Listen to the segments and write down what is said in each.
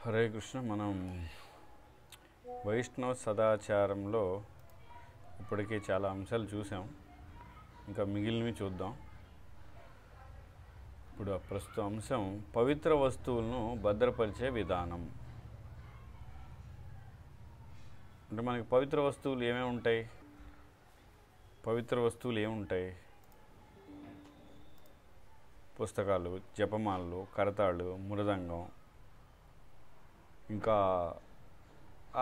హరే కృష్ణ. మనం వైష్ణవ సదాచారంలో ఇప్పటికే చాలా అంశాలు చూసాం. ఇంకా మిగిలినవి చూద్దాం. ఇప్పుడు ప్రస్తుత అంశం పవిత్ర వస్తువులను భద్రపరిచే విధానం. అంటే మనకి పవిత్ర వస్తువులు ఏమేమి ఉంటాయి? పుస్తకాలు, జపమాలలు, కరతాళ్ళు, మృదంగం, ఇంకా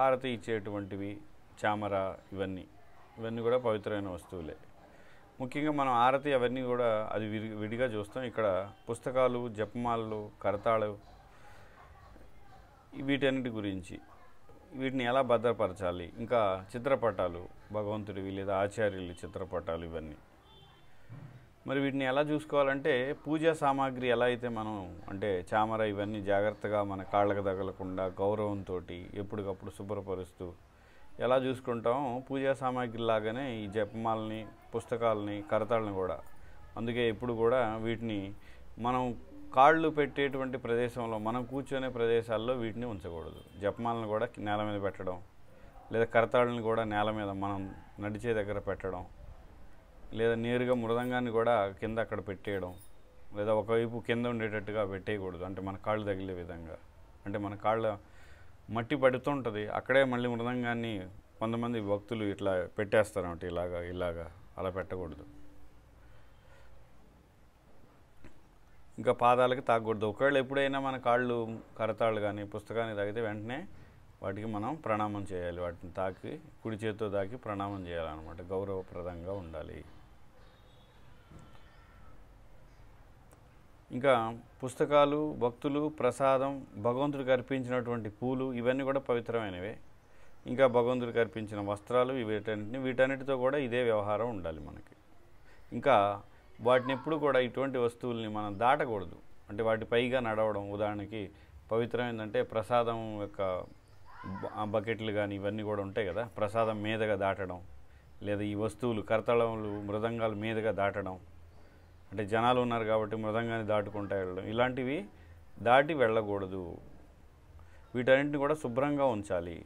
ఆరతి ఇచ్చేటువంటివి, చామర, ఇవన్నీ కూడా పవిత్రమైన వస్తువులే. ముఖ్యంగా మనం ఆరతి అవన్నీ కూడా అది విడిగా చూస్తాం. ఇక్కడ పుస్తకాలు, జపమాలలు, కరతాళ్ళు, వీటన్నిటి గురించి, వీటిని ఎలా భద్రపరచాలి, ఇంకా చిత్రపటాలు, భగవంతుడివి లేదా ఆచార్యుల చిత్రపటాలు, ఇవన్నీ మరి వీటిని ఎలా చూసుకోవాలంటే పూజా సామాగ్రి ఎలా అయితే మనం అంటే చామర ఇవన్నీ జాగ్రత్తగా మన కాళ్ళకు తగలకుండా గౌరవంతో ఎప్పటికప్పుడు శుభ్రపరుస్తూ ఎలా చూసుకుంటామో పూజా సామాగ్రి లాగానే ఈ జపమాలని, పుస్తకాలని, కరతాళ్ళని కూడా. అందుకే ఎప్పుడు కూడా వీటిని మనం కాళ్ళు పెట్టేటువంటి ప్రదేశంలో, మనం కూర్చొనే ప్రదేశాల్లో వీటిని ఉంచకూడదు. జపమాలను కూడా నేల మీద పెట్టడం, లేదా కరతాళ్ళని కూడా నేల మీద మనం నడిచే దగ్గర పెట్టడం, లేదా నేరుగా మృదంగాన్ని కూడా కింద అక్కడ పెట్టేయడం, లేదా ఒకవైపు కింద ఉండేటట్టుగా పెట్టేయకూడదు. అంటే మన కాళ్ళు తగిలే విధంగా, అంటే మన కాళ్ళ మట్టి పడుతుంటుంది, అక్కడే మళ్ళీ మృదంగాన్ని కొంతమంది భక్తులు ఇట్లా పెట్టేస్తారంట, ఇలాగా అలా పెట్టకూడదు. ఇంకా పాదాలకి తాగకూడదు. ఒకవేళ ఎప్పుడైనా మన కాళ్ళు కరతాళ్ళు కానీ పుస్తకాన్ని తాగితే వెంటనే వాటికి మనం ప్రణామం చేయాలి. వాటిని తాకి కుడి చేతితో తాకి ప్రణామం చేయాలన్నమాట. గౌరవప్రదంగా ఉండాలి. ఇంకా పుస్తకాలు, భక్తులు, ప్రసాదం, భగవంతుడికి అర్పించినటువంటి పూలు, ఇవన్నీ కూడా పవిత్రమైనవే. ఇంకా భగవంతుడికి అర్పించిన వస్త్రాలు, వీటన్నిటితో కూడా ఇదే వ్యవహారం ఉండాలి మనకి. ఇంకా వాటిని ఎప్పుడు కూడా ఇటువంటి వస్తువుల్ని మనం దాటకూడదు. అంటే వాటి పైగా నడవడం, ఉదాహరణకి పవిత్రమైందంటే ప్రసాదం యొక్క బకెట్లు కానీ ఇవన్నీ కూడా ఉంటాయి కదా, ప్రసాదం మీదుగా దాటడం, లేదా ఈ వస్తువులు కరతాళములు, మృదంగాల మీదుగా దాటడం, అంటే జనాలు ఉన్నారు కాబట్టి మృదంగాన్ని దాటుకుంటూ వెళ్ళడం, ఇలాంటివి దాటి వెళ్ళకూడదు. వీటన్నింటిని కూడా శుభ్రంగా ఉంచాలి.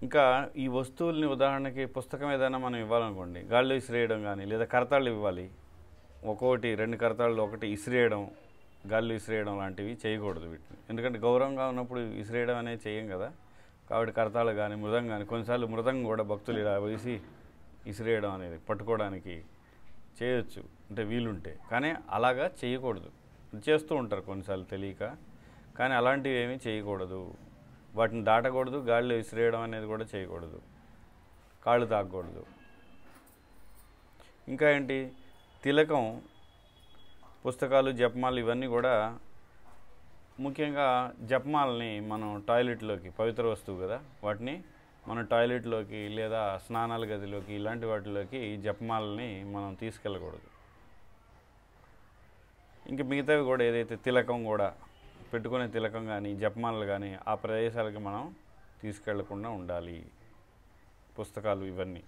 ఇంకా ఈ వస్తువుల్ని ఉదాహరణకి పుస్తకం ఏదైనా మనం ఇవ్వాలనుకోండి, గాల్లో ఇసిరేయడం కానీ, లేదా కరతాళ్ళు ఇవ్వాలి, ఒక్కొక్కటి 2 కరతాళ్ళు ఒకటి ఇసిరేయడం, గాల్లో ఇసిరేయడం లాంటివి చేయకూడదు వీటిని. ఎందుకంటే గౌరవంగా ఉన్నప్పుడు ఇసిరేయడం అనేది చేయం కదా. కాబట్టి కరతాళ్ళు కానీ మృదంగం కానీ, కొన్నిసార్లు మృదంగం కూడా భక్తులు ఇలా వేసి ఇసిరేయడం అనేది పట్టుకోవడానికి చేయొచ్చు, అంటే వీలుంటే. కానీ అలాగా చేయకూడదు. చేస్తూ ఉంటారు కొన్నిసార్లు తెలియక, కానీ అలాంటివి ఏమీ చేయకూడదు. వాటిని దాటకూడదు, గాలిలో విసిరేయడం అనేది కూడా చేయకూడదు, కాళ్ళు తాగకూడదు. ఇంకా ఏంటి, తిలకం, పుస్తకాలు, జపమాలు, ఇవన్నీ కూడా ముఖ్యంగా జపమాలని మనం టాయిలెట్లోకి, పవిత్ర వస్తువు కదా, వాటిని మనం టాయిలెట్లోకి లేదా స్నానాల గదిలోకి ఇలాంటి వాటిలోకి జపమాలని మనం తీసుకెళ్ళకూడదు. ఇంక మిగతావి కూడా ఏదైతే తిలకం కూడా పెట్టుకునే తిలకం కానీ జపమాలలు కానీ ఆ ప్రదేశాలకి మనం తీసుకెళ్లకుండా ఉండాలి. పుస్తకాలు ఇవన్నీ.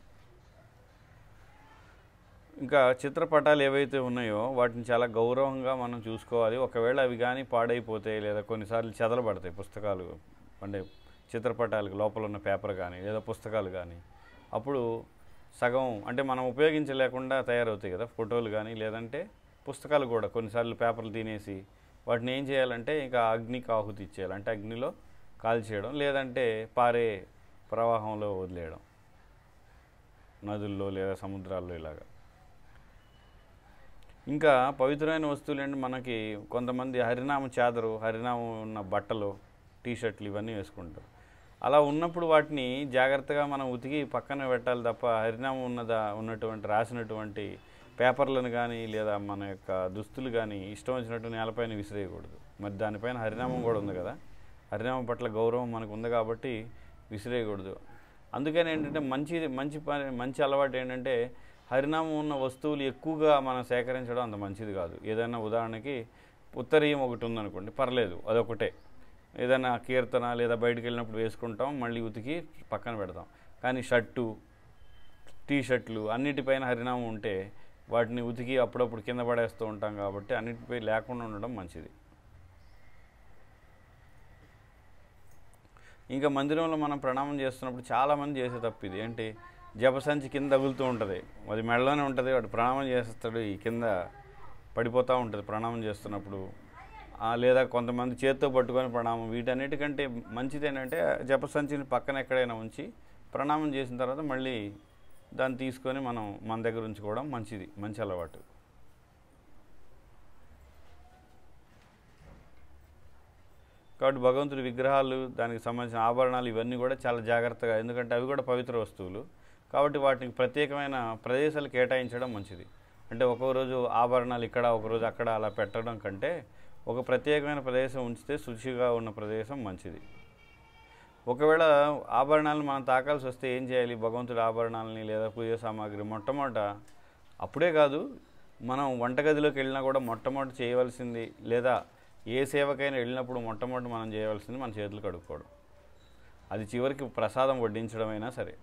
ఇంకా చిత్రపటాలు ఏవైతే ఉన్నాయో వాటిని చాలా గౌరవంగా మనం చూసుకోవాలి. ఒకవేళ అవి కానీ పాడైపోతే లేదా కొన్నిసార్లు చెదలబడతాయి పుస్తకాలు, అంటే చిత్రపటాలకు లోపల ఉన్న పేపర్ కానీ లేదా పుస్తకాలు కానీ, అప్పుడు సగం అంటే మనం ఉపయోగించలేకుండా తయారవుతాయి కదా ఫోటోలు కానీ, లేదంటే పుస్తకాలు కూడా కొన్నిసార్లు పేపర్లు తినేసి వాటిని ఏం చేయాలంటే ఇంకా అగ్నికి ఆహుతి ఇచ్చేయాలి, అంటే అగ్నిలో కాల్చేయడం, లేదంటే పారే ప్రవాహంలో వదిలేయడం, నదుల్లో లేదా సముద్రాల్లో ఇలాగా. ఇంకా పవిత్రమైన వస్తువులు ఏంటి, మనకి కొంతమంది హరినామ చాదరు, హరినామం ఉన్న బట్టలు, టీషర్ట్లు ఇవన్నీ వేసుకుంటారు. అలా ఉన్నప్పుడు వాటిని జాగ్రత్తగా మనం ఉతికి పక్కన పెట్టాలి తప్ప హరినామం ఉన్నటువంటి రాసినటువంటి పేపర్లను కానీ లేదా మన యొక్క దుస్తులు కానీ ఇష్టం వచ్చినట్టు నేలపైన విసిరేయకూడదు. మరి దానిపైన హరినామం కూడా ఉంది కదా, హరినామం పట్ల గౌరవం మనకు ఉంది కాబట్టి విసిరేయకూడదు. అందుకని ఏంటంటే మంచి అలవాటు ఏంటంటే హరినామం ఉన్న వస్తువులు ఎక్కువగా మనం సేకరించడం అంత మంచిది కాదు. ఏదైనా ఉదాహరణకి ఉత్తరీయం ఒకటి ఉందనుకోండి, పర్లేదు, అదొకటే. ఏదైనా కీర్తన లేదా బయటికి వెళ్ళినప్పుడు వేసుకుంటాం, మళ్ళీ ఉతికి పక్కన పెడతాం. కానీ షర్టు, టీషర్ట్లు అన్నిటిపైన హరినామం ఉంటే వాటిని ఉతికి అప్పుడప్పుడు కింద పడేస్తూ ఉంటాం కాబట్టి అన్నిటిపై లేకుండా ఉండడం మంచిది. ఇంకా మందిరంలో మనం ప్రణామం చేస్తున్నప్పుడు చాలామంది చేసే తప్పు ఇది ఏంటి, జపసంచి కింద తగులుతూ ఉంటుంది, అది మెడలోనే ఉంటుంది, వాడు ప్రణామం చేస్తాడు, ఈ కింద పడిపోతూ ఉంటుంది ప్రణామం చేస్తున్నప్పుడు. లేదా కొంతమంది చేత్తో పట్టుకొని ప్రణామం. వీటన్నిటికంటే మంచిది ఏంటంటే జపసంచిని పక్కన ఎక్కడైనా ఉంచి ప్రణామం చేసిన తర్వాత మళ్ళీ దాన్ని తీసుకొని మనం మన దగ్గర ఉంచుకోవడం మంచిది, మంచి అలవాటు. కాబట్టి భగవంతుడి విగ్రహాలు, దానికి సంబంధించిన ఆభరణాలు ఇవన్నీ కూడా చాలా జాగ్రత్తగా, ఎందుకంటే అవి కూడా పవిత్ర వస్తువులు కాబట్టి వాటికి ప్రత్యేకమైన ప్రదేశాలు కేటాయించడం మంచిది. అంటే ఒక్కో రోజు ఆభరణాలు ఇక్కడ, ఒకరోజు అక్కడ అలా పెట్టడం కంటే ఒక ప్రత్యేకమైన ప్రదేశం ఉంచితే శుచిగా ఉన్న ప్రదేశం మంచిది. ఒకవేళ ఆభరణాలను మనం తాకాల్సి వస్తే ఏం చేయాలి? భగవంతుడి ఆభరణాలని లేదా పూజా సామాగ్రి మొట్టమొదట, అప్పుడే కాదు మనం వంటగదిలోకి వెళ్ళినా కూడా మొట్టమొదటి చేయవలసింది, లేదా ఏ సేవకైనా వెళ్ళినప్పుడు మొట్టమొదటి మనం చేయవలసింది మన చేతులు కడుక్కోవడం. అది చివరికి ప్రసాదం వడ్డించడమైనా సరే,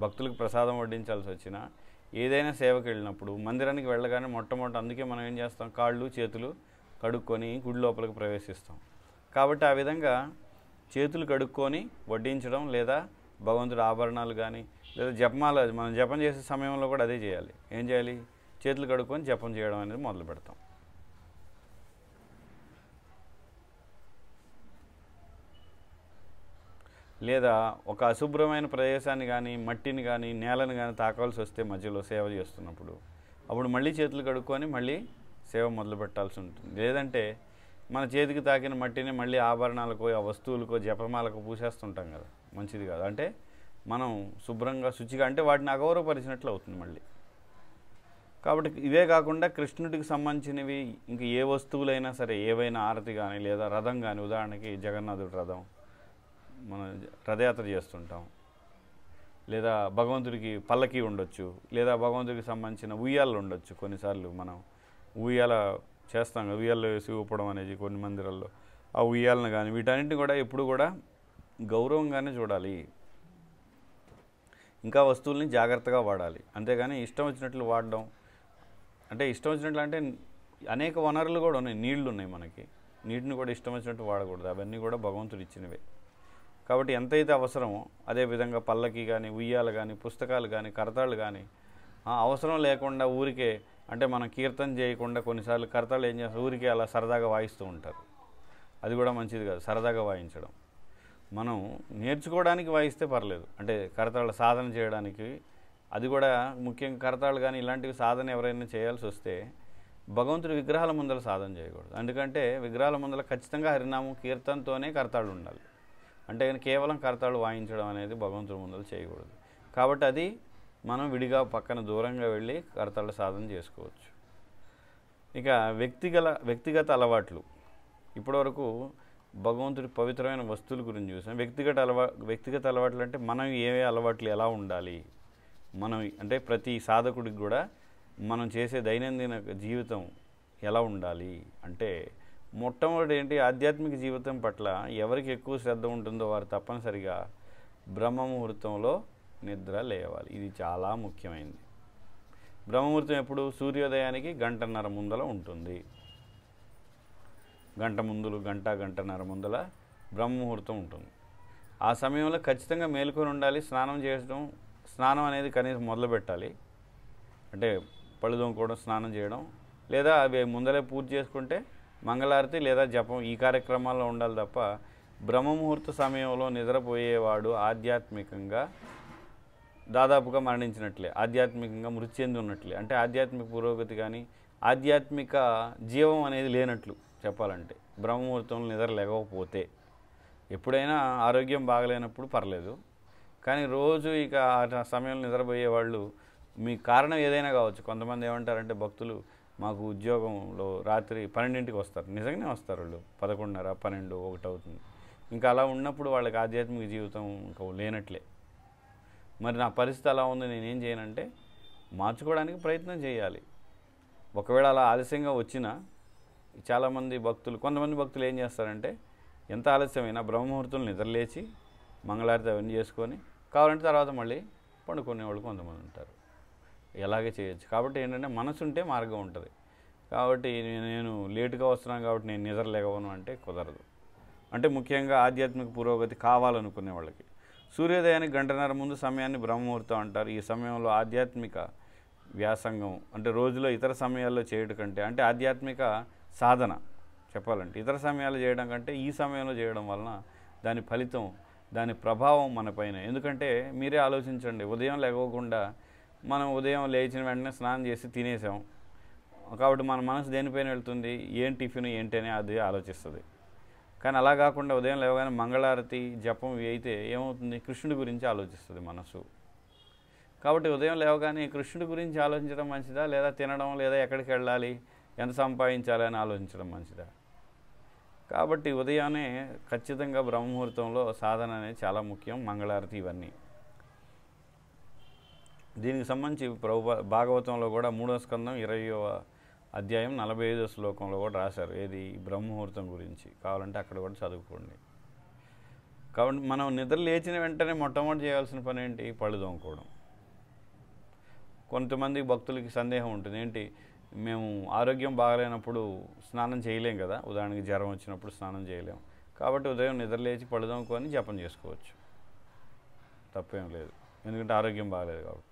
భక్తులకు ప్రసాదం వడ్డించాల్సి వచ్చినా, ఏదైనా సేవకి వెళ్ళినప్పుడు మందిరానికి వెళ్ళగానే మొట్టమొదటి, అందుకే మనం ఏం చేస్తాం, కాళ్ళు చేతులు కడుక్కొని గుడి లోపలికి ప్రవేశిస్తాం. కాబట్టి ఆ విధంగా చేతులు కడుక్కొని వడ్డించడం, లేదా భగవంతుడి ఆభరణాలు కానీ, లేదా జపమాల, మనం జపం చేసే సమయంలో కూడా అదే చేయాలి. ఏం చేయాలి? చేతులు కడుక్కొని జపం చేయడం అనేది మొదలు పెడతాం. లేదా ఒక అశుభ్రమైన ప్రదేశాన్ని కానీ, మట్టిని కానీ, నేలను కానీ తాకాల్సి వస్తే మధ్యలో సేవ చేస్తున్నప్పుడు, అప్పుడు మళ్ళీ చేతులు కడుక్కొని మళ్ళీ సేవ మొదలు పెట్టాల్సి ఉంటుంది. లేదంటే మన చేతికి తాకిన మట్టిని మళ్ళీ ఆభరణాలకో, ఆ వస్తువులకో, జపమాలకు పూసేస్తుంటాం కదా, మంచిది కాదు. అంటే మనం శుభ్రంగా శుచిగా, అంటే వాటిని అగౌరవపరిచినట్లు అవుతుంది మళ్ళీ. కాబట్టి ఇవే కాకుండా కృష్ణుడికి సంబంధించినవి ఇంక ఏ వస్తువులైనా సరే, ఏవైనా ఆరతి కానీ, లేదా రథం కానీ, ఉదాహరణకి జగన్నాథుడి రథం, మనం రథయాత్ర చేస్తుంటాం, లేదా భగవంతుడికి పల్లకి ఉండొచ్చు, లేదా భగవంతుడికి సంబంధించిన ఉయ్యాలు ఉండొచ్చు. కొన్నిసార్లు మనం ఉయ్యాల చేస్తాం కదా, ఉయ్యాల్లో వేసి ఊపడం అనేది కొన్ని మందిరాల్లో. ఆ ఉయ్యాలను కానీ వీటన్నింటిని కూడా ఎప్పుడు కూడా గౌరవంగానే చూడాలి. ఇంకా వస్తువుల్ని జాగ్రత్తగా వాడాలి, అంతేగాని ఇష్టం వచ్చినట్లు వాడడం. అంటే ఇష్టం వచ్చినట్లు అంటే అనేక వనరులు కూడా ఉన్నాయి, నీళ్లు ఉన్నాయి మనకి, నీటిని కూడా ఇష్టం వచ్చినట్టు వాడకూడదు. అవన్నీ కూడా భగవంతుడు ఇచ్చినవే. కాబట్టి ఎంతైతే అవసరమో అదేవిధంగా పల్లకి కానీ, ఉయ్యాలు కానీ, పుస్తకాలు కానీ, కరతాళ్ళు కానీ అవసరం లేకుండా ఊరికే, అంటే మనం కీర్తన చేయకుండా కొన్నిసార్లు కరతాళ్ళు ఏం చేస్తారు, ఊరికే అలా సరదాగా వాయిస్తూ ఉంటారు. అది కూడా మంచిది కాదు, సరదాగా వాయించడం. మనం నేర్చుకోవడానికి వాయిస్తే పర్లేదు, అంటే కరతాళ్ళ సాధన చేయడానికి. అది కూడా ముఖ్యంగా కరతాళ్ళు కానీ ఇలాంటివి సాధన ఎవరైనా చేయాల్సి వస్తే భగవంతుడి విగ్రహాల ముందర సాధన చేయకూడదు. ఎందుకంటే విగ్రహాల ముందర ఖచ్చితంగా హరినామం కీర్తనతోనే కరతాళ్ళు ఉండాలి. అంటే కేవలం కరతాళ్ళు వాయించడం అనేది భగవంతుడి ముందర చేయకూడదు. కాబట్టి అది మనం విడిగా పక్కన దూరంగా వెళ్ళి కరతాళ్ళ సాధన చేసుకోవచ్చు. ఇక వ్యక్తిగత అలవాట్లు. ఇప్పటివరకు భగవంతుడి పవిత్రమైన వస్తువుల గురించి చూసాం. వ్యక్తిగత అలవాట్లు అంటే మనం ఏ అలవాట్లు ఎలా ఉండాలి, మనం అంటే ప్రతి సాధకుడికి కూడా మనం చేసే దైనందిన జీవితం ఎలా ఉండాలి అంటే, మొట్టమొదటి ఏంటి, ఆధ్యాత్మిక జీవితం పట్ల ఎవరికి ఎక్కువ శ్రద్ధ ఉంటుందో వారు తప్పనిసరిగా బ్రహ్మముహూర్తంలో నిద్ర లేవాలి. ఇది చాలా ముఖ్యమైనది. బ్రహ్మముహూర్తం ఎప్పుడు? సూర్యోదయానికి గంటన్నర ముందల ఉంటుంది. గంటన్నర ముందల బ్రహ్మముహూర్తం ఉంటుంది. ఆ సమయంలో ఖచ్చితంగా మేలుకొని ఉండాలి. స్నానం అనేది కనీసం మొదలు పెట్టాలి. అంటే పళ్ళు తోముకోవడం, స్నానం చేయడం, లేదా అవి ముందలే పూర్తి చేసుకుంటే మంగళారతి లేదా జపం ఈ కార్యక్రమాల్లో ఉండాలి తప్ప, బ్రహ్మముహూర్త సమయంలో నిద్రపోయేవాడు ఆధ్యాత్మికంగా దాదాపుగా మరణించినట్లే, ఆధ్యాత్మికంగా మృతి చెంది ఉన్నట్లే. అంటే ఆధ్యాత్మిక పురోగతి కానీ ఆధ్యాత్మిక జీవం అనేది లేనట్లు చెప్పాలంటే. బ్రహ్మముహూర్తంలో నిద్ర లేకపోతే, ఎప్పుడైనా ఆరోగ్యం బాగలేనప్పుడు పర్లేదు, కానీ రోజు ఇక ఆ సమయంలో నిద్రపోయేవాళ్ళు, మీ కారణం ఏదైనా కావచ్చు. కొంతమంది ఏమంటారంటే భక్తులు, మాకు ఉద్యోగంలో రాత్రి 12ంటికి వస్తారు. నిజంగానే వస్తారు వాళ్ళు, 11:30, 12, 1 అవుతుంది. ఇంకా అలా ఉన్నప్పుడు వాళ్ళకి ఆధ్యాత్మిక జీవితం ఇంకా లేనట్లే. మరి నా పరిస్థితి అలా ఉంది, నేనేం చేయనంటే మార్చుకోవడానికి ప్రయత్నం చేయాలి. ఒకవేళ అలా ఆలస్యంగా వచ్చినా కొంతమంది భక్తులు ఏం చేస్తారంటే, ఎంత ఆలస్యమైనా బ్రహ్మముహూర్తం నిద్రలేచి మంగళారతి అవన్నీ చేసుకొని కావాలంటే తర్వాత మళ్ళీ పండుకునేవాళ్ళు కొంతమంది ఉంటారు. ఎలాగే చేయొచ్చు. కాబట్టి ఏంటంటే మనసు ఉంటే మార్గం ఉంటుంది. కాబట్టి నేను లేటుగా వస్తున్నాను కాబట్టి నేను నిద్ర లేవను అంటే కుదరదు. అంటే ముఖ్యంగా ఆధ్యాత్మిక పురోగతి కావాలనుకునే వాళ్ళకి సూర్యోదయానికి గంటన్నర ముందు సమయాన్ని బ్రహ్మముహూర్తం అంటారు. ఈ సమయంలో ఆధ్యాత్మిక వ్యాసంగం అంటే రోజులో ఇతర సమయాల్లో చేయడం కంటే, అంటే ఆధ్యాత్మిక సాధన చెప్పాలంటే ఇతర సమయాలు చేయడం కంటే ఈ సమయంలో చేయడం వలన దాని ఫలితం, దాని ప్రభావం మన పైన. ఎందుకంటే మీరే ఆలోచించండి, ఉదయం లేవకుండా మనం ఉదయం లేచిన వెంటనే స్నానం చేసి తినేసాం కాబట్టి మన మనసు దేనిపైన వెళ్తుంది, ఏం టిఫిన్ ఏంటి అని అది ఆలోచిస్తుంది. కానీ అలా కాకుండా ఉదయం లేవగానే మంగళారతి జపం ఇవి అయితే ఏమవుతుంది, కృష్ణుడి గురించి ఆలోచిస్తుంది మనసు. కాబట్టి ఉదయం లేవగానే కృష్ణుడి గురించి ఆలోచించడం మంచిదా, లేదా తినడం, లేదా ఎక్కడికి వెళ్ళాలి, ఎంత సంపాదించాలి అని ఆలోచించడం మంచిదా? కాబట్టి ఉదయాన్నే ఖచ్చితంగా బ్రహ్మముహూర్తంలో సాధన అనేది చాలా ముఖ్యం. మంగళారతి ఇవన్నీ దీనికి సంబంధించి భాగవతంలో కూడా 3వ స్కందం 20వ అధ్యాయం 45వ శ్లోకంలో కూడా రాశారు. ఏది బ్రహ్మముహూర్తం గురించి. కావాలంటే అక్కడ కూడా చదువుకోండి. కాబట్టి మనం నిద్ర లేచిన వెంటనే మొట్టమొదటి చేయాల్సిన పని ఏంటి, పళ్ళు తోముకోవడం. కొంతమంది భక్తులకి సందేహం ఉంటుంది, ఏంటి మేము ఆరోగ్యం బాగలేనప్పుడు స్నానం చేయలేం కదా, ఉదాహరణకి జ్వరం వచ్చినప్పుడు స్నానం చేయలేం, కాబట్టి ఉదయం నిద్ర లేచి పళ్ళు తోముకొని జపం చేసుకోవచ్చు, తప్పేం లేదు. ఎందుకంటే ఆరోగ్యం బాగలేదు కాబట్టి.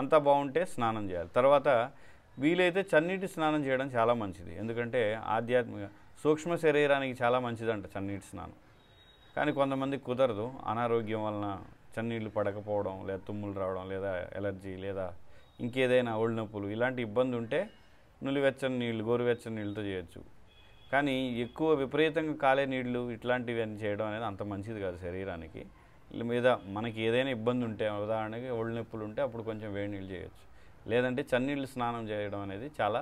అంతా బాగుంటే స్నానం చేయాలి. తర్వాత వీలైతే చన్నీటి స్నానం చేయడం చాలా మంచిది. ఎందుకంటే ఆధ్యాత్మిక సూక్ష్మ శరీరానికి చాలా మంచిదంట చన్నీటి స్నానం. కానీ కొంతమందికి కుదరదు, అనారోగ్యం వలన చన్నీళ్ళు పడకపోవడం, లేదా తుమ్ములు రావడం, లేదా ఎలర్జీ, లేదా ఇంకేదైనా ఒళ్ళు నొప్పులు, ఇలాంటి ఇబ్బంది ఉంటే నులివెచ్చని నీళ్ళు, గోరువెచ్చని నీళ్ళతో చేయొచ్చు. కానీ ఎక్కువ విపరీతంగా కాలే నీళ్ళు ఇట్లాంటివన్నీ చేయడం అనేది అంత మంచిది కాదు శరీరానికి. మీద మనకి ఏదైనా ఇబ్బంది ఉంటే, ఉదాహరణకి ఒళ్ళు నొప్పులు ఉంటే అప్పుడు కొంచెం వేడి నీళ్ళు చేయొచ్చు. లేదంటే చన్నీళ్ళు స్నానం చేయడం అనేది చాలా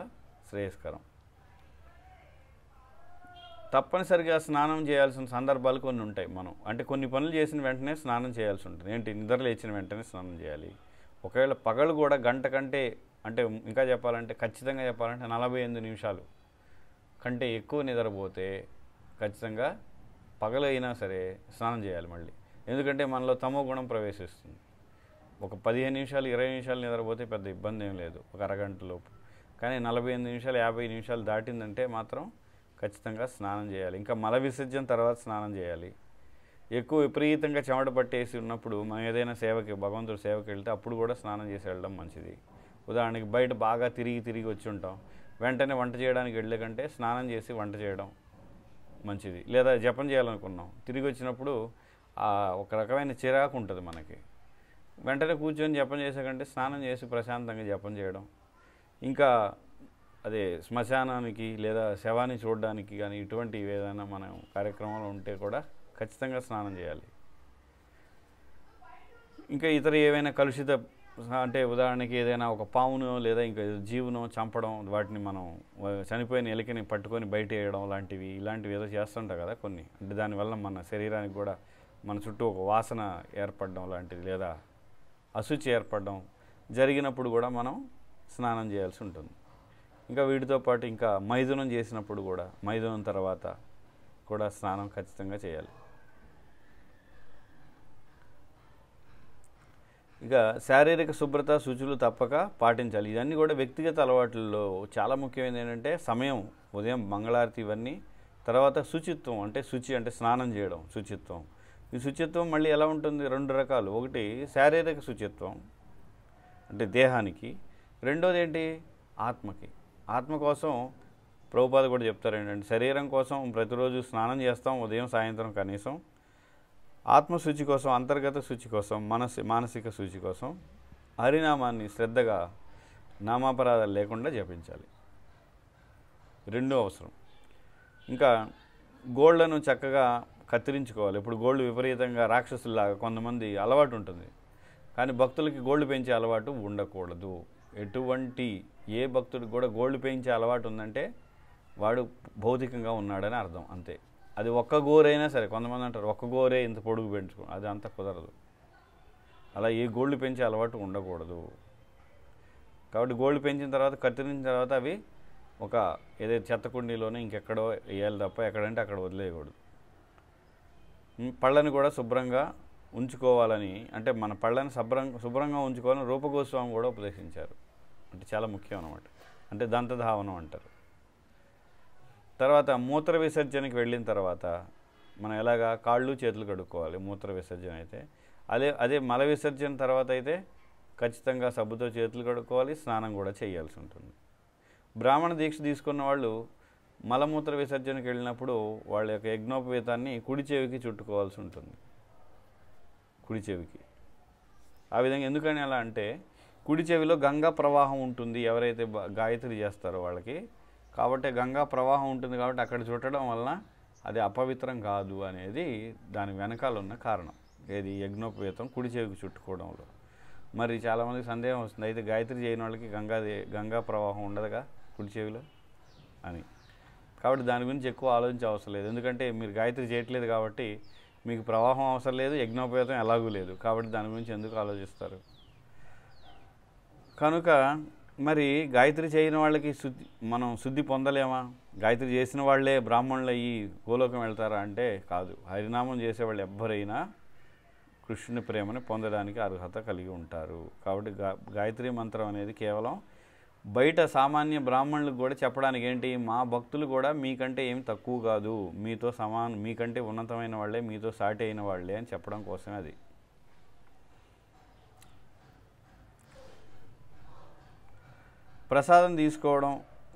శ్రేయస్కరం. తప్పనిసరిగా స్నానం చేయాల్సిన సందర్భాలు కొన్ని ఉంటాయి. మనం అంటే కొన్ని పనులు చేసిన వెంటనే స్నానం చేయాల్సి ఉంటుంది. ఏంటి, నిద్ర లేచిన వెంటనే స్నానం చేయాలి. ఒకవేళ పగలు కూడా గంట కంటే, అంటే ఇంకా చెప్పాలంటే ఖచ్చితంగా చెప్పాలంటే 48 నిమిషాలు కంటే ఎక్కువ నిద్రపోతే ఖచ్చితంగా పగలు అయినా సరే స్నానం చేయాలి మళ్ళీ. ఎందుకంటే మనలో తమో గుణం ప్రవేశిస్తుంది. ఒక 15 నిమిషాలు 20 నిమిషాలు నిద్రపోతే పెద్ద ఇబ్బంది ఏం లేదు, ఒక అరగంట లోపు. కానీ 48 నిమిషాలు 50 నిమిషాలు దాటిందంటే మాత్రం ఖచ్చితంగా స్నానం చేయాలి. ఇంకా మల విసర్జన తర్వాత స్నానం చేయాలి. ఎక్కువ విపరీతంగా చెమట పట్టేసి ఉన్నప్పుడు మనం ఏదైనా సేవకి, భగవంతుడి సేవకి వెళ్తే అప్పుడు కూడా స్నానం చేసి వెళ్ళడం మంచిది. ఉదాహరణకి బయట బాగా తిరిగి వచ్చి ఉంటాం, వెంటనే వంట చేయడానికి వెళ్ళే కంటే స్నానం చేసి వంట చేయడం మంచిది. లేదా జపం చేయాలనుకున్నాం, తిరిగి వచ్చినప్పుడు ఒక రకమైన చిరాకు ఉంటుంది మనకి, వెంటనే కూర్చొని జపం చేసే కంటే స్నానం చేసి ప్రశాంతంగా జపం చేయడం. ఇంకా అదే శ్మశానానికి లేదా శవాన్ని చూడడానికి కానీ ఇటువంటి ఏదైనా మనం కార్యక్రమాలు ఉంటే కూడా ఖచ్చితంగా స్నానం చేయాలి. ఇంకా ఇతర ఏవైనా కలుషిత, అంటే ఉదాహరణకి ఏదైనా ఒక పామునో లేదా ఇంకా జీవునో చంపడం, వాటిని మనం చనిపోయిన ఎలికని పట్టుకొని బయట వేయడం ఇలాంటివి ఏదో చేస్తుంటాం కదా కొన్ని. అంటే దానివల్ల మన శరీరానికి కూడా మన చుట్టూ ఒక వాసన ఏర్పడడం లాంటిది, లేదా అశుచి ఏర్పడడం జరిగినప్పుడు కూడా మనం స్నానం చేయాల్సి ఉంటుంది. ఇంకా వీటితో పాటు ఇంకా మైథునం చేసినప్పుడు కూడా, మైథునం తర్వాత కూడా స్నానం ఖచ్చితంగా చేయాలి. ఇక శారీరక శుభ్రత శుచులు తప్పక పాటించాలి. ఇవన్నీ కూడా వ్యక్తిగత అలవాట్లలో చాలా ముఖ్యమైనది. ఏంటంటే సమయం, ఉదయం మంగళారతి ఇవన్నీ, తర్వాత శుచిత్వం, అంటే శుచి అంటే స్నానం చేయడం శుచిత్వం. ఈ శుచిత్వం మళ్ళీ ఎలా ఉంటుంది, 2 రకాలు. ఒకటి శారీరక శుచిత్వం అంటే దేహానికి, రెండోది ఏంటి ఆత్మకి. ఆత్మ కోసం ప్రభుపాద కూడా చెప్తారు ఏంటంటే, శరీరం కోసం ప్రతిరోజు స్నానం చేస్తాం ఉదయం సాయంత్రం కనీసం, ఆత్మశుచి కోసం, అంతర్గత శుచి కోసం, మానసిక శుచి కోసం హరినామాన్ని శ్రద్ధగా నామాపరాధాలు లేకుండా జపించాలి. 2 అవసరం. ఇంకా గోళ్లను చక్కగా కత్తిరించుకోవాలి. ఇప్పుడు గోళ్ళు విపరీతంగా రాక్షసుల్లాగా కొంతమంది అలవాటు ఉంటుంది, కానీ భక్తులకి గోళ్ళు పెంచే అలవాటు ఉండకూడదు. ఏ భక్తుడికి కూడా గోళ్ళు పెంచే అలవాటు ఉందంటే వాడు భౌతికంగా ఉన్నాడని అర్థం, అంతే. అది ఒక్క గోరైనా సరే. కొంతమంది అంటారు ఒక్క గోరే ఇంత పొడుగు పెంచుకో, అది అంత కుదరదు. అలా ఏ గోళ్ళు పెంచే అలవాటు ఉండకూడదు. కాబట్టి గోళ్ళు పెంచిన తర్వాత, కత్తిరించిన తర్వాత అవి ఒక ఏదైతే చెత్త కుండీలోనే ఇంకెక్కడో వేయాలి తప్ప ఎక్కడంటే అక్కడ వదిలేయకూడదు. పళ్ళని కూడా శుభ్రంగా ఉంచుకోవాలని, అంటే మన పళ్ళని శుభ్రంగా ఉంచుకోవాలని రూపగోస్వామి కూడా ఉపదేశించారు. అంటే చాలా ముఖ్యం అన్నమాట. అంటే దంతధావనం అంటారు. తర్వాత మూత్ర విసర్జనకి వెళ్ళిన తర్వాత మనం ఎలాగా కాళ్ళు చేతులు కడుక్కోవాలి మూత్ర విసర్జన అయితే. అదే మల విసర్జన తర్వాత అయితే ఖచ్చితంగా సబ్బుతో చేతులు కడుక్కోవాలి, స్నానం కూడా చేయాల్సి ఉంటుంది. బ్రాహ్మణ దీక్ష తీసుకున్న వాళ్ళు మలమూత్ర విసర్జనకి వెళ్ళినప్పుడు వాళ్ళ యొక్క యజ్ఞోపవీతాన్ని కుడి చెవికి చుట్టుకోవాల్సి ఉంటుంది. కుడి చెవికి. ఆ విధంగా ఎందుకని అలా అంటే కుడి చెవిలో గంగా ప్రవాహం ఉంటుంది ఎవరైతే గాయత్రి చేస్తారో వాళ్ళకి. కాబట్టి గంగా ప్రవాహం ఉంటుంది కాబట్టి అక్కడ చుట్టడం వలన అది అపవిత్రం కాదు అనేది దాని వెనకాల ఉన్న కారణం. ఏది యజ్ఞోపవీతం కుడి చెవికి చుట్టుకోవడంలో. మరి చాలామందికి సందేహం వస్తుంది, అయితే గాయత్రి చేయని వాళ్ళకి గంగా ప్రవాహం ఉండదుగా కుడి చెవిలో అని. కాబట్టి దాని గురించి ఎక్కువ ఆలోచించే అవసరం లేదు. ఎందుకంటే మీరు గాయత్రి చేయట్లేదు కాబట్టి మీకు ప్రవాహం అవసరం లేదు, యజ్ఞోపవీతం ఎలాగూ లేదు. కాబట్టి దాని గురించి ఎందుకు ఆలోచిస్తారు? కనుక మరి గాయత్రి చేయని వాళ్ళకి మనం శుద్ధి పొందలేమా? గాయత్రి చేసిన వాళ్ళే బ్రాహ్మణులు అయ్యి గోలోకం వెళ్తారా అంటే కాదు. హరినామం చేసేవాళ్ళు ఎవ్వరైనా కృష్ణుని ప్రేమని పొందడానికి అర్హత కలిగి ఉంటారు. కాబట్టి గాయత్రి మంత్రం అనేది కేవలం బయట సామాన్య బ్రాహ్మణులకు కూడా చెప్పడానికి ఏంటి, మా భక్తులు కూడా మీకంటే ఏమి తక్కువ కాదు, మీకంటే ఉన్నతమైన వాళ్ళే, మీతో సాటి అయిన వాళ్ళే అని చెప్పడం కోసమే అది. ప్రసాదం తీసుకోవడం,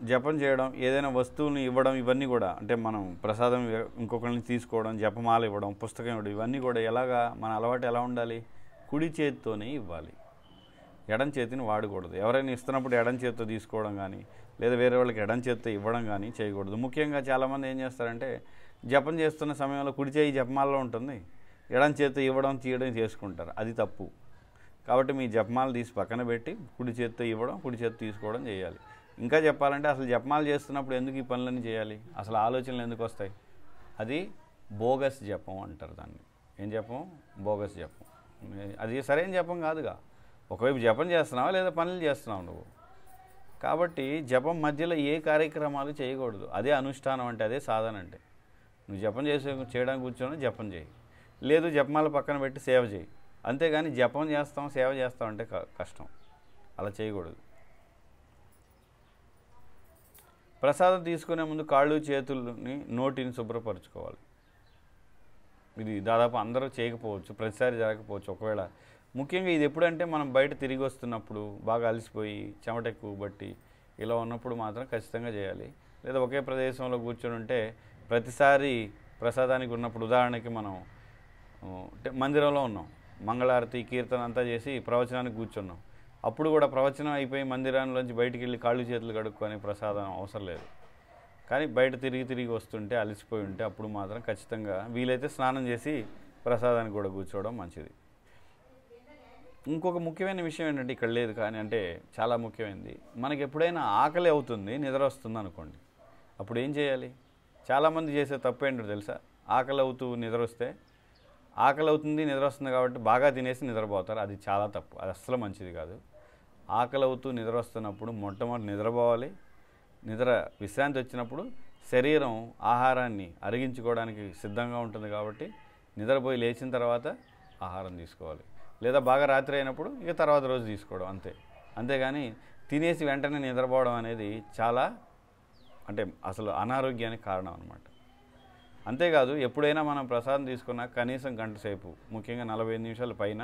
జపం చేయడం, ఏదైనా వస్తువుని ఇవ్వడం, ఇవన్నీ కూడా అంటే మనం ప్రసాదం ఇంకొకరిని తీసుకోవడం, జపమాల ఇవ్వడం, పుస్తకం ఇవ్వడం, ఇవన్నీ కూడా ఎలాగా మన అలవాటు ఎలా ఉండాలి? కుడి చేతితోనే ఇవ్వాలి, ఎడం చేతిని వాడకూడదు. ఎవరైనా ఇస్తున్నప్పుడు ఎడం చేతితో తీసుకోవడం కానీ లేదా వేరే వాళ్ళకి ఎడం చేతితో ఇవ్వడం కానీ చేయకూడదు. ముఖ్యంగా చాలామంది ఏం చేస్తారంటే జపం చేస్తున్న సమయంలో కుడి చేయి జపమాలలో ఉంటుంది, ఎడం చేతితో ఇవ్వడం తీయడం చేసుకుంటారు. అది తప్పు. కాబట్టి మీ జపమాల తీసి పక్కన పెట్టి కుడి చేతితో ఇవ్వడం, కుడి చేతితో తీసుకోవడం చేయాలి. ఇంకా చెప్పాలంటే అసలు జపమాల చేస్తున్నప్పుడు ఎందుకు ఈ పనులన్నీ చేయాలి? అసలు ఆలోచనలు ఎందుకు వస్తాయి? అది బోగస్ జపం అంటారు దాన్ని. ఏం జపం? బోగస్ జపం. అది సరైన జపం కాదుగా. ఒకవైపు జపం చేస్తున్నావా లేదా పనులు చేస్తున్నావు నువ్వు. కాబట్టి జపం మధ్యలో ఏ కార్యక్రమాలు చేయకూడదు. అదే అనుష్ఠానం అంటే, అదే సాధన అంటే. నువ్వు జపం చేయడానికి కూర్చొని జపం చేయి, లేదు జపమాల పక్కన పెట్టి సేవ చేయి. అంతేగాని జపం చేస్తాం సేవ చేస్తాం అంటే కష్టం. అలా చేయకూడదు. ప్రసాదం తీసుకునే ముందు కాళ్ళు చేతుల్ని నోటిని శుభ్రపరచుకోవాలి. ఇది దాదాపు అందరూ చేయకపోవచ్చు, ప్రతిసారి జరగకపోవచ్చు. ఒకవేళ ముఖ్యంగా ఇది ఎప్పుడంటే మనం బయట తిరిగి వస్తున్నప్పుడు, బాగా అలసిపోయి చెమట ఎక్కువ బట్టి ఇలా ఉన్నప్పుడు మాత్రం ఖచ్చితంగా చేయాలి. లేదా ఒకే ప్రదేశంలో కూర్చొని ఉంటే ప్రతిసారి ప్రసాదానికి ఉన్నప్పుడు, ఉదాహరణకి మనం మందిరంలో ఉన్నాం, మంగళారతి కీర్తన అంతా చేసి ప్రవచనానికి కూర్చున్నాం. అప్పుడు కూడా ప్రవచనం అయిపోయి మందిరాల్లోంచి బయటికి వెళ్ళి కాళ్ళు చేతులు కడుక్కొని ప్రసాదం అవసరం లేదు. కానీ బయట తిరిగి వస్తుంటే అలసిపోయి ఉంటే అప్పుడు మాత్రం ఖచ్చితంగా వీలైతే స్నానం చేసి ప్రసాదానికి కూడా కూర్చోవడం మంచిది. ఇంకొక ముఖ్యమైన విషయం ఏంటంటే ఇక్కడ లేదు కానీ అంటే చాలా ముఖ్యమైనది, మనకి ఎప్పుడైనా ఆకలి అవుతుంది, నిద్ర వస్తుంది అనుకోండి, అప్పుడు ఏం చేయాలి? చాలామంది చేసే తప్పు ఏంటో తెలుసా? ఆకలి అవుతూ నిద్ర వస్తే, ఆకలి అవుతుంది నిద్ర వస్తుంది కాబట్టి బాగా తినేసి నిద్రపోతారు. అది చాలా తప్పు, అది అస్సలు మంచిది కాదు. ఆకలి అవుతూ నిద్ర వస్తున్నప్పుడు మొట్టమొదటి నిద్రపోవాలి. విశ్రాంతి వచ్చినప్పుడు శరీరం ఆహారాన్ని అరిగించుకోవడానికి సిద్ధంగా ఉంటుంది కాబట్టి నిద్రపోయి లేచిన తర్వాత ఆహారం తీసుకోవాలి. లేదా బాగా రాత్రి అయినప్పుడు ఇక తర్వాత రోజు తీసుకోవడం అంతే. అంతేగాని తినేసి వెంటనే నిద్రపోవడం అనేది చాలా అంటే అసలు అనారోగ్యానికి కారణం అన్నమాట. అంతేకాదు ఎప్పుడైనా మనం ప్రసాదం తీసుకున్నా కనీసం గంట సేపు, ముఖ్యంగా 45 నిమిషాల పైన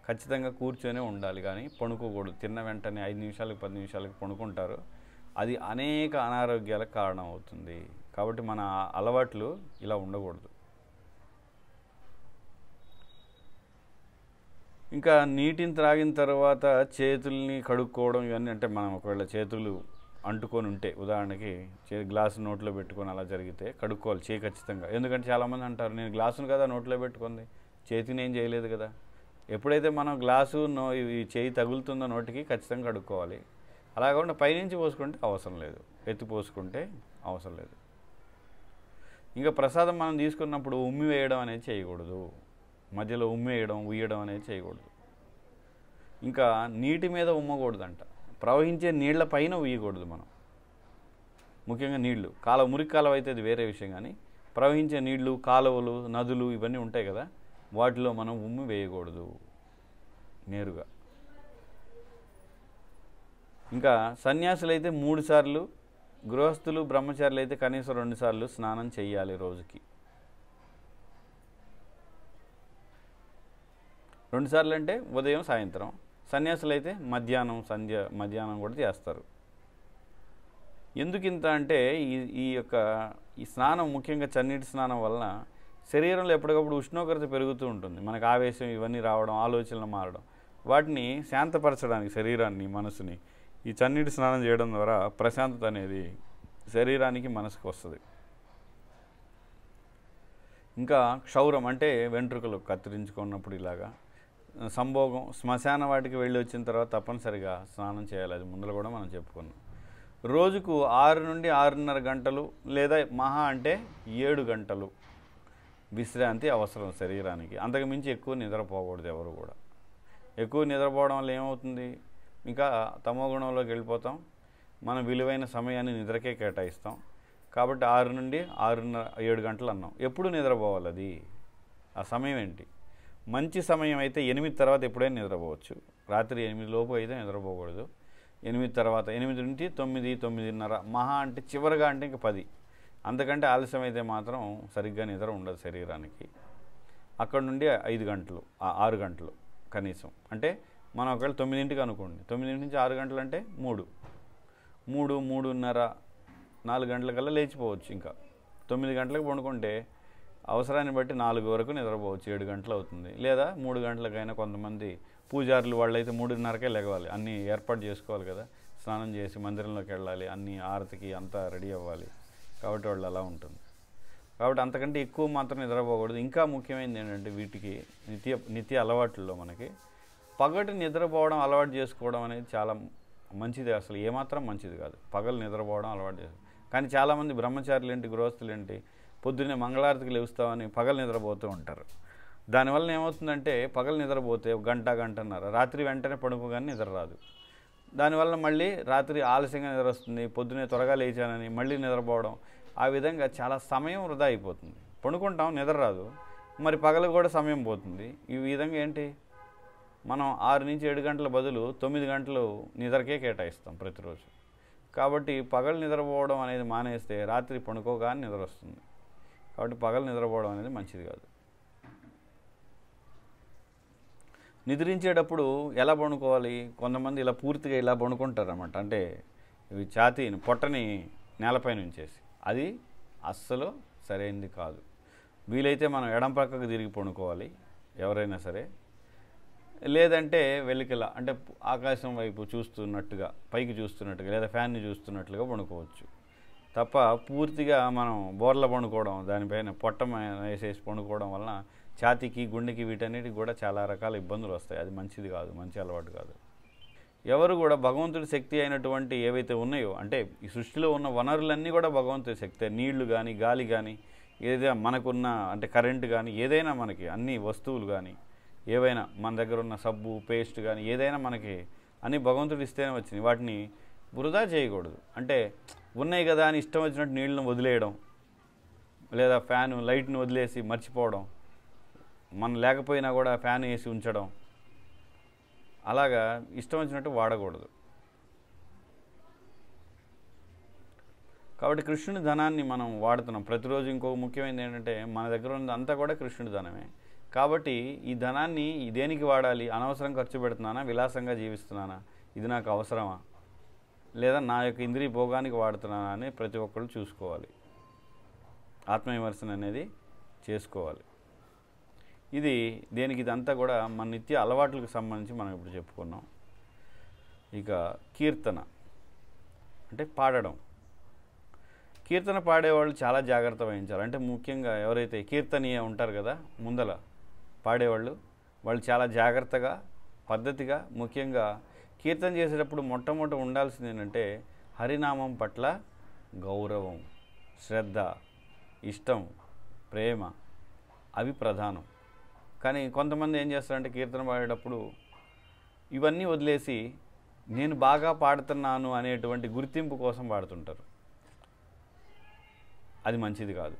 ఖచ్చితంగా కూర్చొనే ఉండాలి. కానీ పడుకోకూడదు. తిన్న వెంటనే 5 నిమిషాలకు 10 నిమిషాలకు పడుకుంటారు, అది అనేక అనారోగ్యాలకు కారణం అవుతుంది. కాబట్టి మన అలవాట్లు ఇలా ఉండకూడదు. ఇంకా నీటిని త్రాగిన తర్వాత చేతుల్ని కడుక్కోవడం ఇవన్నీ, అంటే మనం ఒకవేళ చేతులు అంటుకొని ఉంటే, ఉదాహరణకి గ్లాసు నోట్లో పెట్టుకొని అలా జరిగితే కడుక్కోవాలి చేయి ఖచ్చితంగా. ఎందుకంటే చాలామంది అంటారు, నేను గ్లాసును కదా నోట్లో పెట్టుకుంది, చేతిని ఏం చేయలేదు కదా. ఎప్పుడైతే మనం గ్లాసు ఈ చేయి తగులుతుందో నోటికి ఖచ్చితంగా కడుక్కోవాలి. అలా కాకుండా పైనుంచి పోసుకుంటే అవసరం లేదు, ఎత్తి పోసుకుంటే అవసరం లేదు. ఇంకా ప్రసాదం మనం తీసుకున్నప్పుడు ఉమ్మి వేయడం అనేది చేయకూడదు, మధ్యలో ఉమ్మి వేయడం ఉయ్యడం అనేది చేయకూడదు. ఇంకా నీటి మీద ఉమ్మకూడదంట, ప్రవహించే నీళ్ల పైన ఉయ్యకూడదు మనం. ముఖ్యంగా నీళ్లు, మురికి కాలువ అయితే అది వేరే విషయం, కానీ ప్రవహించే నీళ్లు, కాలువలు, నదులు ఇవన్నీ ఉంటాయి కదా, వాటిలో మనం ఉమ్మి వేయకూడదు నేరుగా. ఇంకా సన్యాసులైతే 3 సార్లు, గృహస్థులు బ్రహ్మచారులు అయితే కనీసం 2 సార్లు స్నానం చేయాలి రోజుకి. 2 సార్లు అంటే ఉదయం సాయంత్రం. సన్యాసులు అయితే మధ్యాహ్నం కూడా చేస్తారు. ఎందుకు ఇంత అంటే ఈ స్నానం, ముఖ్యంగా చన్నీటి స్నానం వలన శరీరంలో ఎప్పటికప్పుడు ఉష్ణోగ్రత పెరుగుతూ ఉంటుంది. మనకు ఆవేశం ఇవన్నీ రావడం, ఆలోచనలు మారడం, వాటిని శాంతపరచడానికి శరీరాన్ని, మనసుని ఈ చన్నీటి స్నానం చేయడం ద్వారా ప్రశాంతత అనేది శరీరానికి, మనసుకు వస్తుంది. ఇంకా క్షౌరం అంటే వెంట్రుకలు కత్తిరించుకున్నప్పుడు ఇలాగా సంభోగం, శ్మశాన వాటికి వెళ్ళి వచ్చిన తర్వాత తప్పనిసరిగా స్నానం చేయాలి. అది ముందర కూడా మనం చెప్పుకున్నాం. రోజుకు 6 నుండి 6:30 గంటలు లేదా మహా అంటే 7 గంటలు విశ్రాంతి అవసరం శరీరానికి. అంతకు మించి ఎక్కువ నిద్రపోకూడదు ఎవరు కూడా. ఎక్కువ నిద్రపోవడం వల్ల ఏమవుతుంది, ఇంకా తమో గుణంలోకి వెళ్ళిపోతాం. మన విలువైన సమయాన్ని నిద్రకే కేటాయిస్తాం. కాబట్టి 6 నుండి 7 గంటలు అన్నాం. ఎప్పుడు నిద్రపోవాలి? అది ఆ సమయం ఏంటి? మంచి సమయం అయితే 8 తర్వాత ఎప్పుడైనా నిద్రపోవచ్చు. రాత్రి 8 లోపు అయితే నిద్రపోకూడదు. 8 తర్వాత 8 నుండి 9, 9:30 మహా అంటే చివరిగా అంటే ఇంకా 10. అంతకంటే ఆలస్యం అయితే మాత్రం సరిగ్గా నిద్ర ఉండదు శరీరానికి. అక్కడ నుండి 5 గంటలు, 6 గంటలు కనీసం. అంటే మనం ఒకవేళ 9ంటికి అనుకోండి, 9 నుంచి 6 గంటలు అంటే 3, 3:30, 4 గంటలకల్లా లేచిపోవచ్చు. ఇంకా 9 గంటలకు పడుకుంటే అవసరాన్ని బట్టి 4 వరకు నిద్రపోవచ్చు. 7 గంటలు అవుతుంది. లేదా 3 గంటలకైనా కొంతమంది పూజారులు వాళ్ళైతే 3:30కే లెగవాలి. అన్నీ ఏర్పాటు చేసుకోవాలి కదా, స్నానం చేసి మందిరంలోకి వెళ్ళాలి, అన్నీ ఆరతికి అంతా రెడీ అవ్వాలి. కాబట్టి వాళ్ళు అలా ఉంటుంది. కాబట్టి అంతకంటే ఎక్కువ మాత్రం నిద్రపోకూడదు. ఇంకా ముఖ్యమైనది ఏంటంటే వీటికి నిత్య అలవాట్లలో మనకి పగటి నిద్రపోవడం అలవాటు చేసుకోవడం అనేది చాలా మంచిది. అసలు ఏమాత్రం మంచిది కాదు పగలు నిద్రపోవడం అలవాటు చేసుకోవడం. కానీ చాలామంది బ్రహ్మచారులు ఏంటి, గృహస్థులు ఏంటి, పొద్దున్నే మంగళారతికి లేస్తామని పగలు నిద్రపోతూ ఉంటారు. దానివల్ల ఏమవుతుందంటే పగలు నిద్రపోతే గంటన్నర రాత్రి వెంటనే పడుకోగానే నిద్ర రాదు. దానివల్ల మళ్ళీ రాత్రి ఆలస్యంగా నిద్ర వస్తుంది. పొద్దునే త్వరగా లేచానని మళ్ళీ నిద్రపోవడం, ఆ విధంగా చాలా సమయం వృధా అయిపోతుంది. పడుకుంటాం, నిద్ర రాదు, మరి పగలు కూడా సమయం పోతుంది. ఈ విధంగా ఏంటి, మనం 6 నుంచి 7 గంటల బదులు 9 గంటలు నిద్రకే కేటాయిస్తాం ప్రతిరోజు. కాబట్టి పగలు నిద్రపోవడం అనేది మానేస్తే రాత్రి పడుకోగానే నిద్ర వస్తుంది. కాబట్టి పగలు నిద్రపోవడం అనేది మంచిది కాదు. నిద్రించేటప్పుడు ఎలా పడుకోవాలి? కొంతమంది ఇలా పూర్తిగా ఇలా పడుకుంటారు అన్నమాట. అంటే ఇవి ఛాతీని, పొట్టని నేలపైన ఉంచేసి, అది అస్సలు సరైనది కాదు. వీలైతే మనం ఎడం పక్కకు తిరిగి పడుకోవాలి ఎవరైనా సరే. లేదంటే వెలికిలా అంటే ఆకాశం వైపు చూస్తున్నట్టుగా, పైకి చూస్తున్నట్టుగా, లేదా ఫ్యాన్ని చూస్తున్నట్లుగా పడుకోవచ్చు. తప్ప పూర్తిగా మనం బోర్ల పడుకోవడం, దానిపైన పొట్ట వేసేసి పడుకోవడం వలన ఛాతీకి, గుండెకి, వీటన్నిటికి కూడా చాలా రకాల ఇబ్బందులు వస్తాయి. అది మంచిది కాదు, మంచి అలవాటు కాదు. ఎవరు కూడా భగవంతుడి శక్తి అయినటువంటి ఏవైతే ఉన్నాయో, అంటే ఈ సృష్టిలో ఉన్న వనరులన్నీ కూడా భగవంతుడి శక్తే. నీళ్లు కానీ, గాలి కానీ, ఏదైనా మనకున్న అంటే కరెంటు కానీ, ఏదైనా మనకి అన్ని వస్తువులు కానీ, ఏవైనా మన దగ్గర ఉన్న సబ్బు, పేస్ట్ కానీ ఏదైనా మనకి అన్ని భగవంతుడు ఇస్తేనే వచ్చినాయి. వాటిని వృధా చేయకూడదు. అంటే ఉన్నాయి కదా అని ఇష్టం వచ్చినట్టు నీళ్ళను వదిలేయడం, లేదా ఫ్యాను లైట్ను వదిలేసి మర్చిపోవడం, మనం లేకపోయినా కూడా ఫ్యాన్ వేసి ఉంచడం, అలాగా ఇష్టం వచ్చినట్టు వాడకూడదు. కాబట్టి కృష్ణుని ధనాన్ని మనం వాడుతున్నాం ప్రతిరోజు. ఇంకొక ముఖ్యమైనది ఏంటంటే మన దగ్గర ఉన్నదంతా కూడా కృష్ణుడి ధనమే. కాబట్టి ఈ ధనాన్ని దేనికి వాడాలి? అనవసరం ఖర్చు పెడుతున్నానా, విలాసంగా జీవిస్తున్నానా, ఇది నాకు అవసరమా, లేదా నా యొక్క ఇంద్రియ భోగానికి వాడుతున్నానా అని ప్రతి ఒక్కళ్ళు చూసుకోవాలి. ఆత్మవిమర్శన అనేది చేసుకోవాలి. ఇది దేనికి? ఇదంతా కూడా మన నిత్య అలవాట్లకు సంబంధించి మనం ఇప్పుడు చెప్పుకున్నాం. ఇక కీర్తన అంటే పాడడం. కీర్తన పాడేవాళ్ళు చాలా జాగ్రత్త వహించాలి. అంటే ముఖ్యంగా ఎవరైతే కీర్తనీయ ఉంటారు కదా ముందల పాడేవాళ్ళు, వాళ్ళు చాలా జాగ్రత్తగా, పద్ధతిగా, ముఖ్యంగా కీర్తన చేసేటప్పుడు మొట్టమొదట ఉండాల్సింది ఏంటంటే హరినామం పట్ల గౌరవం, శ్రద్ధ, ఇష్టం, ప్రేమ, అవి ప్రధానం. కానీ కొంతమంది ఏం చేస్తారంటే కీర్తన పాడేటప్పుడు ఇవన్నీ వదిలేసి నేను బాగా పాడుతున్నాను అనేటువంటి గుర్తింపు కోసం పాడుతుంటారు. అది మంచిది కాదు.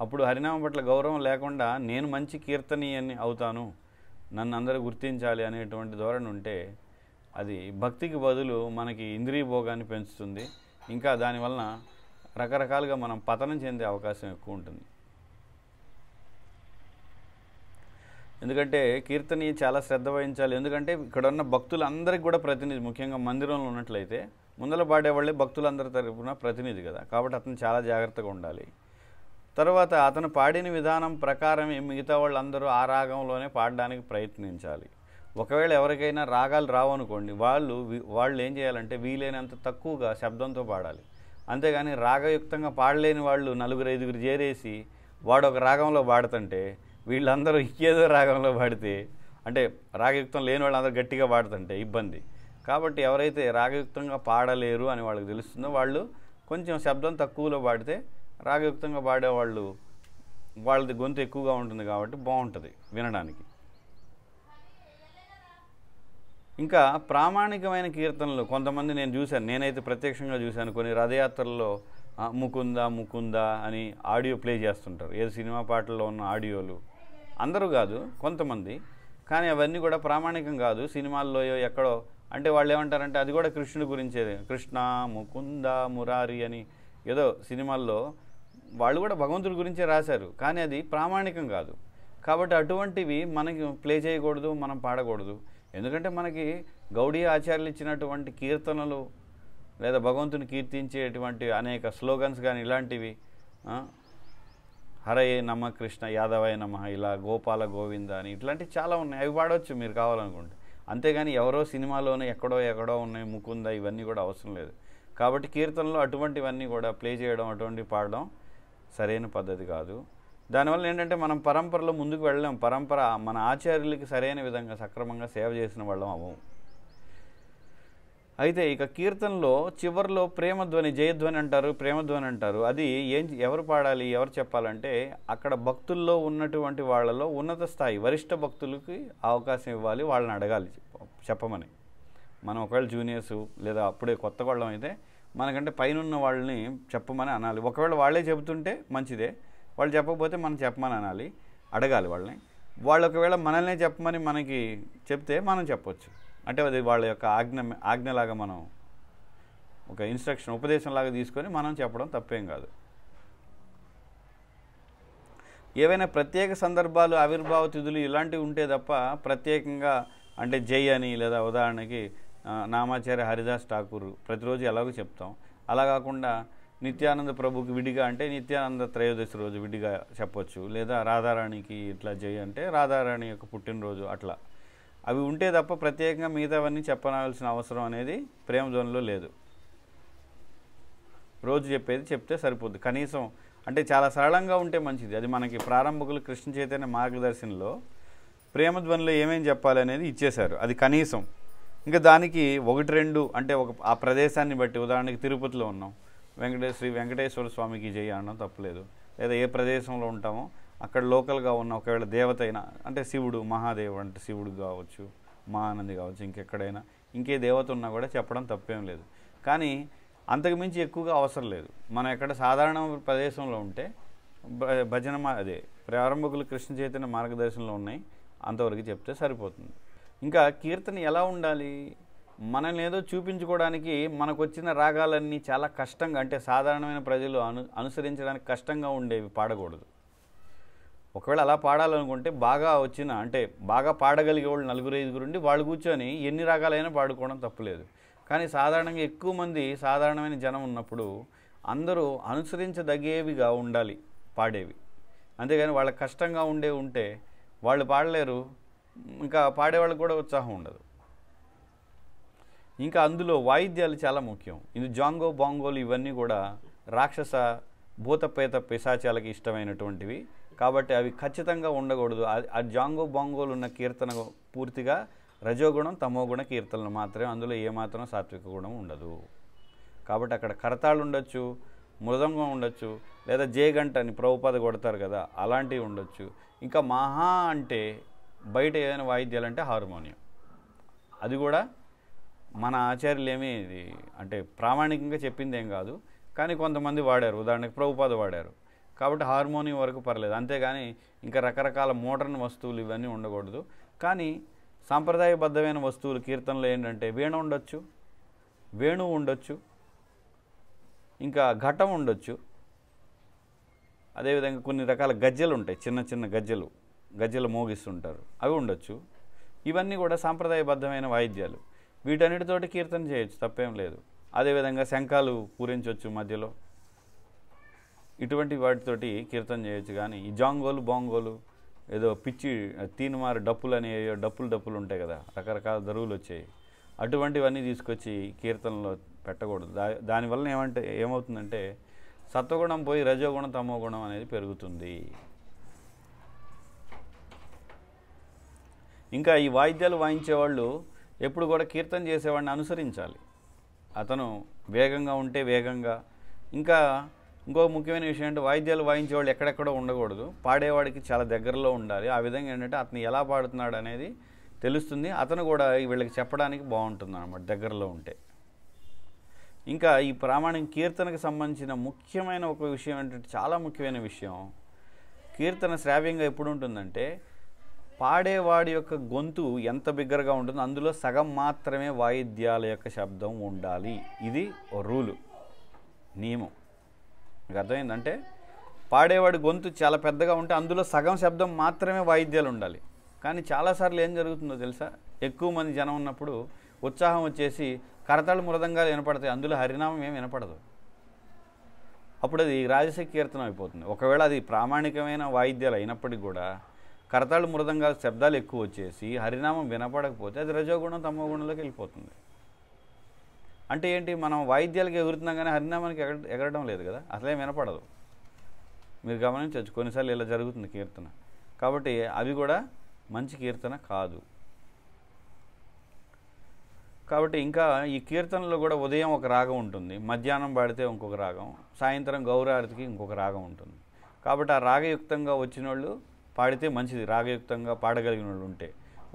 అప్పుడు హరినామం పట్ల గౌరవం లేకుండా నేను మంచి కీర్తనీయని అవుతాను, నన్ను అందరూ గుర్తించాలి అనేటువంటి ధోరణి ఉంటే అది భక్తికి బదులు మనకి ఇంద్రియ భోగాన్ని పెంచుతుంది. ఇంకా దానివలన రకరకాలుగా మనం పతనం చెందే అవకాశం ఎక్కువ ఉంటుంది. ఎందుకంటే కీర్తని చాలా శ్రద్ధ వహించాలి. ఎందుకంటే ఇక్కడ ఉన్న భక్తులందరికీ కూడా ప్రతినిధి, ముఖ్యంగా మందిరంలో ఉన్నట్లయితే ముందర పాడేవాళ్ళే భక్తులందరి తరపున ప్రతినిధి కదా, కాబట్టి అతను చాలా జాగ్రత్తగా ఉండాలి. తర్వాత అతను పాడిన విధానం ప్రకారమే మిగతా వాళ్ళందరూ ఆ రాగంలోనే పాడడానికి ప్రయత్నించాలి. ఒకవేళ ఎవరికైనా రాగాలు రావనుకోండి, వాళ్ళు ఏం చేయాలంటే వీలైనంత తక్కువగా శబ్దంతో పాడాలి. అంతేగాని రాగయుక్తంగా పాడలేని వాళ్ళు 4-5 చేరేసి వాడు ఒక రాగంలో పాడుతుంటే వీళ్ళందరూ ఏదో రాగంలో పాడితే, అంటే రాగయుక్తం లేని వాళ్ళందరూ గట్టిగా పాడుతుంటే ఇబ్బంది. కాబట్టి ఎవరైతే రాగయుక్తంగా పాడలేరు అని వాళ్ళకి తెలుస్తుందో వాళ్ళు కొంచెం శబ్దం తక్కువలో పాడితే రాగయుక్తంగా పాడేవాళ్ళు వాళ్ళది గొంతు ఎక్కువగా ఉంటుంది కాబట్టి బాగుంటుంది వినడానికి. ఇంకా ప్రామాణికమైన కీర్తనలు కొంతమంది నేను చూశాను, నేనైతే ప్రత్యక్షంగా చూశాను. కొన్ని రథయాత్రల్లో ముకుంద ముకుంద అని ఆడియో ప్లే చేస్తుంటారు, ఏదో సినిమా పాటల్లో ఉన్న ఆడియోలు. అందరూ కాదు, కొంతమంది. కానీ అవన్నీ కూడా ప్రామాణికం కాదు, సినిమాల్లో ఎక్కడో. అంటే వాళ్ళు ఏమంటారంటే అది కూడా కృష్ణుడి గురించేది, కృష్ణ ముకుంద మురారి అని ఏదో సినిమాల్లో వాళ్ళు కూడా భగవంతుడి గురించే రాశారు, కానీ అది ప్రామాణికం కాదు. కాబట్టి అటువంటివి మనకి ప్లే చేయకూడదు, మనం పాడకూడదు. ఎందుకంటే మనకి గౌడీ ఆచార్యులు ఇచ్చినటువంటి కీర్తనలు లేదా భగవంతుని కీర్తించేటువంటి అనేక స్లోగన్స్ కానీ ఇలాంటివి, హరయే నమ కృష్ణ యాదవయ నమ, ఇలా గోపాల గోవింద అని ఇట్లాంటివి చాలా ఉన్నాయి, అవి పాడవచ్చు మీరు కావాలనుకుంటే. అంతేగాని ఎవరో సినిమాలోనే ఎక్కడో ఉన్నాయి ముకుంద, ఇవన్నీ కూడా అవసరం లేదు. కాబట్టి కీర్తనలో అటువంటివన్నీ కూడా ప్లే చేయడం, అటువంటివి పాడడం సరైన పద్ధతి కాదు. దానివల్ల ఏంటంటే మనం పరంపరలో ముందుకు వెళ్ళాం, పరంపర మన ఆచార్యులకి సరైన విధంగా సక్రమంగా సేవ చేసిన వాళ్ళం అవ్వం. అయితే ఇక కీర్తనలో చివరిలో ప్రేమధ్వని, జయధ్వని అంటారు, ప్రేమధ్వని అంటారు. అది ఎవరు పాడాలి, ఎవరు చెప్పాలంటే అక్కడ భక్తుల్లో ఉన్నటువంటి వాళ్ళలో ఉన్నత స్థాయి వరిష్ఠ భక్తులకి అవకాశం ఇవ్వాలి, వాళ్ళని అడగాలి చెప్పమని. మనం ఒకవేళ జూనియర్సు లేదా అప్పుడే కొత్త వాళ్ళం అయితే మనకంటే పైన వాళ్ళని చెప్పమని అనాలి. ఒకవేళ వాళ్ళే చెబుతుంటే మంచిదే, వాళ్ళు చెప్పకపోతే మనం చెప్పమని అనాలి, అడగాలి వాళ్ళని. వాళ్ళు ఒకవేళ మనల్నే చెప్పమని మనకి చెప్తే మనం చెప్పొచ్చు. అంటే అది వాళ్ళ యొక్క ఆజ్ఞలాగా మనం ఒక ఇన్స్ట్రక్షన్, ఉపదేశంలాగా తీసుకొని మనం చెప్పడం తప్పేం కాదు. ఏవైనా ప్రత్యేక సందర్భాలు, ఆవిర్భావ తిథులు ఇలాంటివి ఉంటే తప్ప ప్రత్యేకంగా అంటే జై అని, లేదా ఉదాహరణకి నామాచార్య హరిదాస్ ఠాకూర్ ప్రతిరోజు ఎలాగో చెప్తాం, అలా కాకుండా నిత్యానంద ప్రభుకి విడిగా అంటే నిత్యానంద త్రయోదశి రోజు విడిగా చెప్పొచ్చు, లేదా రాధారాణికి ఇట్లా జై అంటే రాధారాణి యొక్క పుట్టినరోజు, అట్లా అవి ఉంటే తప్ప ప్రత్యేకంగా మిగతావన్నీ చెప్పనాల్సిన అవసరం అనేది ప్రేమధ్వనిలో లేదు. రోజు చెప్పేది చెప్తే సరిపోద్ది కనీసం. అంటే చాలా సరళంగా ఉంటే మంచిది. అది మనకి ప్రారంభకులు కృష్ణ చైతన్య మార్గదర్శనంలో ప్రేమధ్వనిలో ఏమేమి చెప్పాలి అనేది ఇచ్చేశారు, అది కనీసం. ఇంకా దానికి 1-2 అంటే ఆ ప్రదేశాన్ని బట్టి, ఉదాహరణకి తిరుపతిలో ఉన్నాం, శ్రీ వెంకటేశ్వర స్వామికి జై అనడం తప్పలేదు. లేదా ఏ ప్రదేశంలో ఉంటామో అక్కడ లోకల్గా ఉన్న ఒకవేళ దేవత అయినా, అంటే శివుడు మహాదేవుడు అంటే శివుడు కావచ్చు, మహానంది కావచ్చు, ఇంకెక్కడైనా ఇంకే దేవత ఉన్నా కూడా చెప్పడం తప్పేం లేదు. కానీ అంతకుమించి ఎక్కువగా అవసరం లేదు. మనం ఎక్కడ సాధారణ ప్రదేశంలో ఉంటే భజన అదే ప్రారంభకులు కృష్ణ చైతన్య మార్గదర్శనంలో ఉన్నాయి, అంతవరకు చెప్తే సరిపోతుంది. ఇంకా కీర్తన ఎలా ఉండాలి, మనల్ని ఏదో చూపించుకోవడానికి మనకు వచ్చిన రాగాలన్నీ చాలా కష్టంగా, అంటే సాధారణమైన ప్రజలు అనుసరించడానికి కష్టంగా ఉండేవి పాడకూడదు. ఒకవేళ అలా పాడాలనుకుంటే బాగా వచ్చిన, అంటే బాగా పాడగలిగే వాళ్ళు 4-5 ఉండి వాళ్ళు కూర్చొని ఎన్ని రాగాలైనా పాడుకోవడం తప్పులేదు. కానీ సాధారణంగా ఎక్కువ మంది సాధారణమైన జనం ఉన్నప్పుడు అందరూ అనుసరించదగేవిగా ఉండాలి పాడేవి. అంతేగాని వాళ్ళకి కష్టంగా ఉంటే వాళ్ళు పాడలేరు, ఇంకా పాడేవాళ్ళకి కూడా ఉత్సాహం ఉండదు. ఇంకా అందులో వాయిద్యాలు చాలా ముఖ్యం. ఇది జాంగో బాంగోలు ఇవన్నీ కూడా రాక్షస భూతపేత పిశాచాలకి ఇష్టమైనటువంటివి, కాబట్టి అవి ఖచ్చితంగా ఉండకూడదు. ఆ జాంగో బాంగోలు ఉన్న కీర్తన పూర్తిగా రజోగుణం తమోగుణ కీర్తనలు మాత్రమే, అందులో ఏమాత్రం సాత్విక గుణం ఉండదు. కాబట్టి అక్కడ కరతాళు ఉండొచ్చు, మృదంగం ఉండొచ్చు, లేదా జేగంట అని ప్రభుపాద కొడతారు కదా అలాంటివి ఉండొచ్చు. ఇంకా మహా అంటే బయట ఏదైనా వాయిద్యాలు అంటే హార్మోనియం, అది కూడా మన ఆచార్యులు ఏమీ ఇది అంటే ప్రామాణికంగా చెప్పింది ఏం కాదు, కానీ కొంతమంది వాడారు, ఉదాహరణకు ప్రభుపాద వాడారు, కాబట్టి హార్మోనియం వరకు పర్లేదు. అంతేగాని ఇంకా రకరకాల మోడర్న్ వస్తువులు ఇవన్నీ ఉండకూడదు. కానీ సాంప్రదాయబద్ధమైన వస్తువులు కీర్తనలో ఏంటంటే వీణ ఉండొచ్చు, వేణువు ఉండొచ్చు, ఇంకా ఘటం ఉండొచ్చు, అదేవిధంగా కొన్ని రకాల గజ్జెలు ఉంటాయి, చిన్న చిన్న గజ్జెలు మోగిస్తుంటారు, అవి ఉండొచ్చు. ఇవన్నీ కూడా సాంప్రదాయబద్ధమైన వాయిద్యాలు. వీటన్నిటితోటి కీర్తన చేయొచ్చు, తప్పేం లేదు. అదేవిధంగా శంఖాలు పూరించవచ్చు మధ్యలో, ఇటువంటి వాటితోటి కీర్తన చేయొచ్చు. కానీ ఈ జాంగోలు బాంగోలు ఏదో పిచ్చి తీనుమారు డప్పులు అనే డప్పులు ఉంటాయి కదా, రకరకాల దరువులు వచ్చాయి, అటువంటివన్నీ తీసుకొచ్చి కీర్తనలో పెట్టకూడదు. దానివల్ల ఏమవుతుందంటే సత్వగుణం పోయి రజోగుణం తమోగుణం అనేది పెరుగుతుంది. ఇంకా ఈ వాయిద్యాలు వాయించేవాళ్ళు ఎప్పుడు కూడా కీర్తన చేసేవాడిని అనుసరించాలి. అతను వేగంగా ఉంటే వేగంగా. ఇంకా ఇంకో ముఖ్యమైన విషయం అంటే వాయిద్యాలు వాయించేవాళ్ళు ఎక్కడెక్కడో ఉండకూడదు, పాడేవాడికి చాలా దగ్గరలో ఉండాలి. ఆ విధంగా ఏంటంటే అతను ఎలా పాడుతున్నాడు అనేది తెలుస్తుంది, అతను కూడా వీళ్ళకి చెప్పడానికి బాగుంటుంది అన్నమాట దగ్గరలో ఉంటే. ఇంకా ఈ ప్రామాణిక కీర్తనకు సంబంధించిన ముఖ్యమైన ఒక విషయం ఏంటంటే, చాలా ముఖ్యమైన విషయం, కీర్తన శ్రావ్యంగా ఎప్పుడు ఉంటుందంటే పాడేవాడి యొక్క గొంతు ఎంత బిగ్గరగా ఉంటుందో అందులో సగం మాత్రమే వాయిద్యాల యొక్క శబ్దం ఉండాలి. ఇది ఓ రూలు, నియమం. మీకు అర్థమైందంటే పాడేవాడి గొంతు చాలా పెద్దగా ఉంటే అందులో సగం శబ్దం మాత్రమే వాయిద్యాలు ఉండాలి. కానీ చాలాసార్లు ఏం జరుగుతుందో తెలుసా, ఎక్కువ మంది జనం ఉన్నప్పుడు ఉత్సాహం వచ్చేసి కరతాళ మృదంగాలు వినపడతాయి, అందులో హరినామం ఏం వినపడదు. అప్పుడు అది రాజసిక కీర్తనం అయిపోతుంది. ఒకవేళ అది ప్రామాణికమైన వాయిద్యాలు అయినప్పటికీ కూడా కరతాళ మృదంగాల శబ్దాలు ఎక్కువ వచ్చేసి హరినామం వినపడకపోతే అది రజోగుణం తమోగుణంలోకి వెళ్ళిపోతుంది. అంటే ఏంటి, మనం వాయిద్యాలకు ఎగురుతున్నాం కానీ హరినామానికి ఎగరడం లేదు కదా, అసలే వినపడదు. మీరు గమనించవచ్చు, కొన్నిసార్లు ఇలా జరుగుతుంది కీర్తన. కాబట్టి అవి కూడా మంచి కీర్తన కాదు. కాబట్టి ఇంకా ఈ కీర్తనలో కూడా ఉదయం ఒక రాగం ఉంటుంది, మధ్యాహ్నం పాడితే ఇంకొక రాగం, సాయంత్రం గౌరారతికి ఇంకొక రాగం ఉంటుంది. కాబట్టి ఆ రాగయుక్తంగా వచ్చిన వాళ్ళు పాడితే మంచిది, రాగయుక్తంగా పాడగలిగిన వాళ్ళు ఉంటే.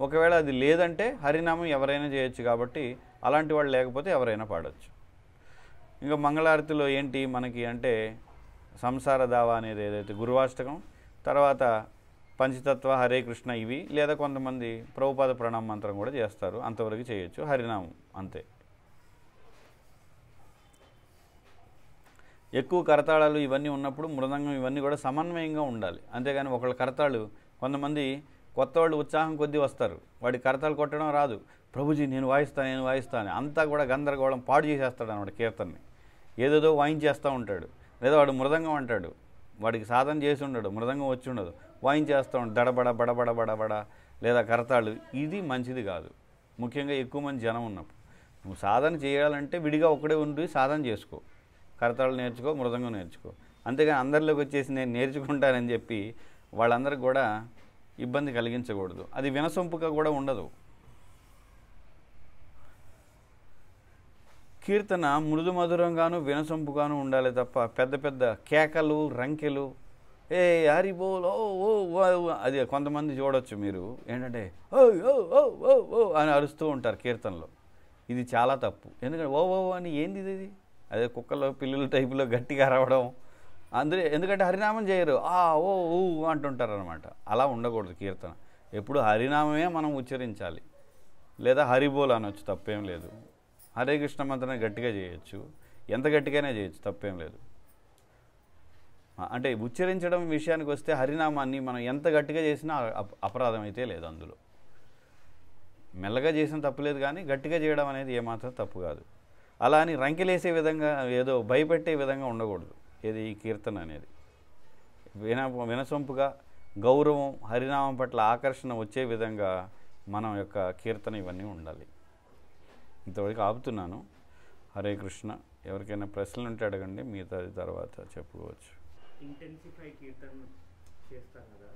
ఒకవేళ అది లేదంటే హరినామం ఎవరైనా చేయొచ్చు, కాబట్టి అలాంటి వాళ్ళు లేకపోతే ఎవరైనా పాడవచ్చు. ఇంకా మంగళారతిలో ఏంటి మనకి అంటే సంసార దావా అనేది ఏదైతే గురువాష్టకం, తర్వాత పంచతత్వ హరే కృష్ణ ఇవి, లేదా కొంతమంది ప్రభుపాద ప్రణామ మంత్రం కూడా చేస్తారు, అంతవరకు చేయొచ్చు. హరినామం అంతే. ఎక్కువ కరతాళాలు ఇవన్నీ ఉన్నప్పుడు మృదంగం ఇవన్నీ కూడా సమన్వయంగా ఉండాలి. అంతేగాని ఒకళ్ళ కరతాళు, కొంతమంది కొత్త వాళ్ళు ఉత్సాహం కొద్దీ వస్తారు, వాడి కరతాళు కొట్టడం రాదు, ప్రభుజీ నేను వాయిస్తాను అంతా కూడా గందరగోళం పాడు చేసేస్తాడు అన్నమాట కీర్తనని. ఏదేదో వాయించేస్తూ ఉంటాడు, లేదా వాడు మృదంగం అంటాడు, వాడికి సాధన చేసి ఉండడు, మృదంగం వచ్చి ఉండదు, వాయించేస్తూ ఉంటాడు దడబడ బడబడ బడబడ, లేదా కరతాళు. ఇది మంచిది కాదు, ముఖ్యంగా ఎక్కువ మంది జనం ఉన్నప్పుడు. నువ్వు సాధన చేయాలంటే విడిగా ఒకడే ఉండి సాధన చేసుకో, కరతాళు నేర్చుకో, మృదంగం నేర్చుకో. అంతేగాని అందరిలోకి వచ్చేసి నేను నేర్చుకుంటానని చెప్పి వాళ్ళందరికీ కూడా ఇబ్బంది కలిగించకూడదు. అది వినసొంపుగా కూడా ఉండదు. కీర్తన మృదు మధురంగాను వినసొంపుగాను ఉండాలి తప్ప పెద్ద పెద్ద కేకలు రంకెలు ఏ హరిబోల్ ఓ ఓ అది కొంతమంది చూడవచ్చు మీరు ఏంటంటే ఓ ఓ ఓ ఓ ఓ అని అరుస్తూ ఉంటారు కీర్తనలో. ఇది చాలా తప్పు. ఎందుకంటే ఓ ఓ అని ఏంది ఇది, అదే కుక్కలో పిల్లుల టైపులో గట్టిగా అరవడం, ఎందుకంటే హరినామం చేయరు, ఆ ఓ ఊ అంటుంటారు అనమాట. అలా ఉండకూడదు కీర్తన. ఎప్పుడు హరినామమే మనం ఉచ్చరించాలి, లేదా హరిబోల్ అనొచ్చు, తప్పేం లేదు. హరే కృష్ణ మంత్రాన్ని గట్టిగా చేయొచ్చు, ఎంత గట్టిగానే చేయొచ్చు, తప్పేం లేదు. అంటే ఉచ్చరించడం విషయానికి వస్తే హరినామాన్ని మనం ఎంత గట్టిగా చేసినా అపరాధం అయితే లేదు. అందులో మెల్లగా చేసిన తప్పులేదు, కానీ గట్టిగా చేయడం అనేది ఏమాత్రం తప్పు కాదు. అలా అని రంకెలేసే విధంగా ఏదో భయపెట్టే విధంగా ఉండకూడదు. ఏది ఈ కీర్తన అనేది వినసొంపుగా గౌరవం, హరినామం పట్ల ఆకర్షణ వచ్చే విధంగా మనం యొక్క కీర్తన ఇవన్నీ ఉండాలి. ఇంతవరకు ఆపుతున్నాను. హరే కృష్ణ. ఎవరికైనా ప్రశ్నలు ఉంటే అడగండి, మిగతా తర్వాత చెప్పుకోవచ్చు. ఇంటెన్సిఫై కీర్తన చేస్తారు కదా,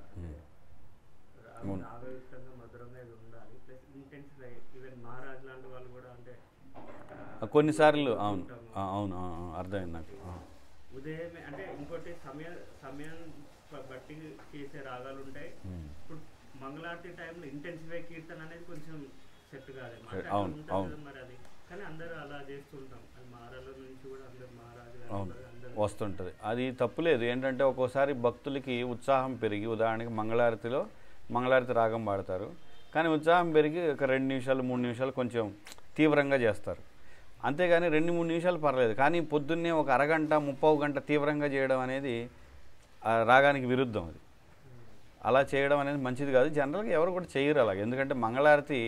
రాగయుక్తంగా మధురంగా ఉండాలి, ప్లస్ ఇంటెన్సిఫై ఈవెన్ మహారాజ్ లాంటి వాళ్ళు కూడా అంటే కొన్నిసార్లు అవును అవును అర్థమైంది నాకు. ఉదయమే అంటే ఇంకోటి సమయం బట్టి చేసే రాగాలు ఉంటాయి. ఇప్పుడు మంగళారతి టైంలో ఇంటెన్సిఫై కీర్తన అనేది కొంచెం సెట్ కాదు మరి అది, కానీ అందరూ అలా చేస్తుంటాం. అది మహారాజుల నుంచి కూడా అందరు మహారాజు వస్తుంటుంది, అది తప్పులేదు. ఏంటంటే ఒక్కోసారి భక్తులకి ఉత్సాహం పెరిగి ఉదాహరణకి మంగళారతి రాగం పాడతారు, కానీ ఉత్సాహం పెరిగి ఒక 2 నిమిషాలు 3 నిమిషాలు కొంచెం తీవ్రంగా చేస్తారు. అంతేగాని 2-3 నిమిషాలు పర్లేదు, కానీ పొద్దున్నే ఒక అరగంట 30 గంట తీవ్రంగా చేయడం అనేది రాగానికి విరుద్ధం. అది అలా చేయడం అనేది మంచిది కాదు. జనరల్గా ఎవరు కూడా చేయరు అలాగే. ఎందుకంటే మంగళారతి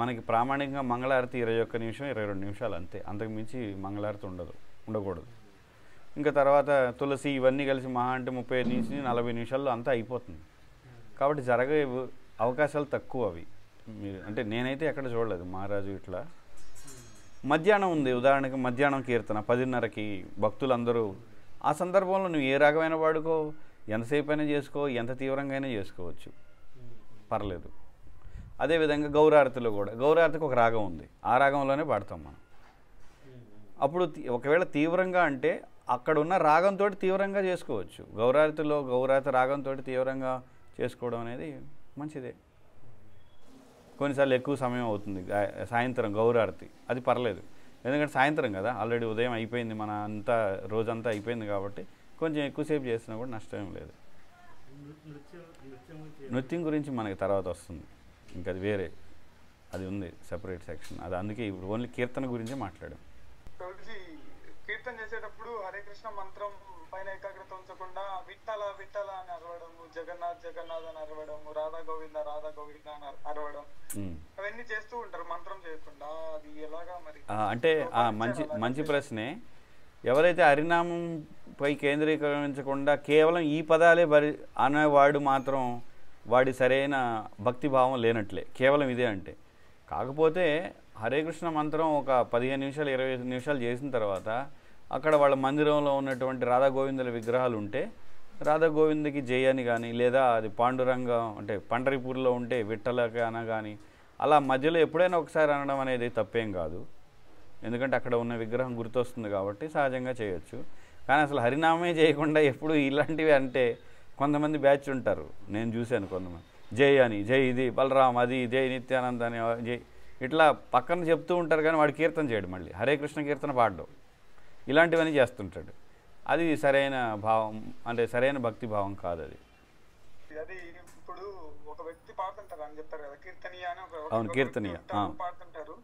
మనకి ప్రామాణికంగా మంగళారతి 21 నిమిషం 22 నిమిషాలు అంతే, అంతకు మించి మంగళారతి ఉండకూడదు. ఇంకా తర్వాత తులసి ఇవన్నీ కలిసి మహా అంటే 35 నుంచి 40 నిమిషాల్లో అంతా అయిపోతుంది. కాబట్టి జరిగే అవకాశాలు తక్కువ అవి. మీరు అంటే నేనైతే ఎక్కడ చూడలేదు మహారాజు ఇట్లా. మధ్యాహ్నం ఉంది, ఉదాహరణకి మధ్యాహ్నం కీర్తన 10:30కి భక్తులందరూ, ఆ సందర్భంలో నువ్వు ఏ రాగమైన వాడుకో, ఎంతసేపు అయినా చేసుకో, ఎంత తీవ్రంగా అయినా చేసుకోవచ్చు, పర్లేదు. అదేవిధంగా గౌరారతిలో కూడా, గౌరారతికి ఒక రాగం ఉంది, ఆ రాగంలోనే పాడతాం మనం. అప్పుడు ఒకవేళ తీవ్రంగా అంటే అక్కడ ఉన్న రాగంతో తీవ్రంగా చేసుకోవచ్చు. గౌరారతిలో గౌరారతి రాగంతో తీవ్రంగా చేసుకోవడం అనేది మంచిదే. కొన్నిసార్లు ఎక్కువ సమయం అవుతుంది, సాయంత్రం గౌరారతి, అది పర్లేదు. ఎందుకంటే సాయంత్రం కదా, ఆల్రెడీ ఉదయం అయిపోయింది, మన అంతా రోజంతా అయిపోయింది కాబట్టి కొంచెం ఎక్కువసేపు చేసినా కూడా నష్టం లేదు. నృత్యం గురించి మనకి తర్వాత వస్తుంది, ఇంకా అది వేరే, అది ఉంది సెపరేట్ సెక్షన్. అది అందుకే ఇప్పుడు ఓన్లీ కీర్తన గురించే మాట్లాడాం. కీర్తన చేసేటప్పుడు హరే కృష్ణ మంత్రం పైన ఏకాగ్రత ఉంచకుండా విఠల విఠల అని అరవడము, జగన్నాథ్ జగన్నాథ్ అని అరవడము, రాధా గోవింద రాధా గోవింద అని అరవడం, అవన్నీ చేస్తూ ఉంటారు మంత్రం చేయకుండా. అది ఎలాగా మరి? అంటే మంచి ప్రశ్నే. ఎవరైతే హరినామం పై కేంద్రీకరించకుండా కేవలం ఈ పదాలే అనేవాడు మాత్రం వాడి సరైన భక్తిభావం లేనట్లే, కేవలం ఇదే అంటే. కాకపోతే హరే కృష్ణ మంత్రం ఒక 15 నిమిషాలు 20 నిమిషాలు చేసిన తర్వాత అక్కడ వాళ్ళ మందిరంలో ఉన్నటువంటి రాధా గోవిందుల విగ్రహాలు ఉంటే రాధా గోవిందకి జై అని కానీ, లేదా అది పాండురంగం అంటే పండరిపూర్లో ఉంటే విఠలకి అన కానీ, అలా మధ్యలో ఎప్పుడైనా ఒకసారి అనడం అనేది తప్పేం కాదు. ఎందుకంటే అక్కడ ఉన్న విగ్రహం గుర్తొస్తుంది కాబట్టి సహజంగా చేయొచ్చు. కానీ అసలు హరినామే చేయకుండా ఎప్పుడు ఇలాంటివి అంటే కొంతమంది బ్యాచ్ ఉంటారు, నేను చూశాను కొంతమంది జై అని, జై ఇది బలరాం, అది జై నిత్యానంద్ అని, జై ఇట్లా పక్కన చెప్తూ ఉంటారు, కానీ వాడు కీర్తన చేయడు, మళ్ళీ హరే కృష్ణ కీర్తన పాడడం, ఇలాంటివన్నీ చేస్తుంటాడు. అది సరైన భావం అంటే సరైన భక్తి భావం కాదు. అది అది ఇప్పుడు ఒక వ్యక్తి పాడుతుంటారు అని చెప్తారు కదా, కీర్తనీయ అని. అవును, కీర్తనీయ పాడుతుంటారు.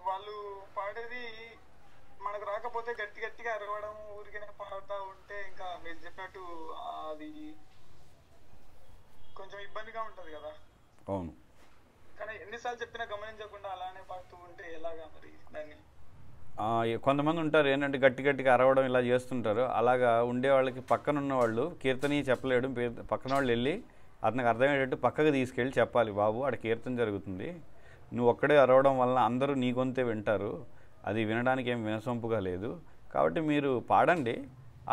వాళ్ళు పాడేది మనకు రాకపోతే గట్టి గట్టిగా అరవడం, ఊరికనే పాడుతూ ఉంటే ఇంకా మీరు చెప్పినట్టు అది కొంచెం ఇబ్బందిగా ఉంటది కదా. అవును, కానీ ఎన్నిసార్లు చెప్పినా గమనించకుండా అలానే పాడుతూ ఉంటే ఎలాగా మరి దాన్ని? కొంతమంది ఉంటారు ఏంటంటే గట్టి గట్టిగా అరవడం ఇలా చేస్తుంటారు. అలాగా ఉండే వాళ్ళకి పక్కన ఉన్న వాళ్ళు కీర్తనీయ చెప్పలేడు, పక్కన వాళ్ళు వెళ్ళి అతనికి అర్థమయ్యేటట్టు పక్కకు తీసుకెళ్ళి చెప్పాలి, బాబు అక్కడ కీర్తన జరుగుతుంది, నువ్వు ఒక్కడే అరవడం వలన అందరూ నీ గొంతే వింటారు, అది వినడానికి ఏం వినసొంపుగా లేదు, కాబట్టి మీరు పాడండి,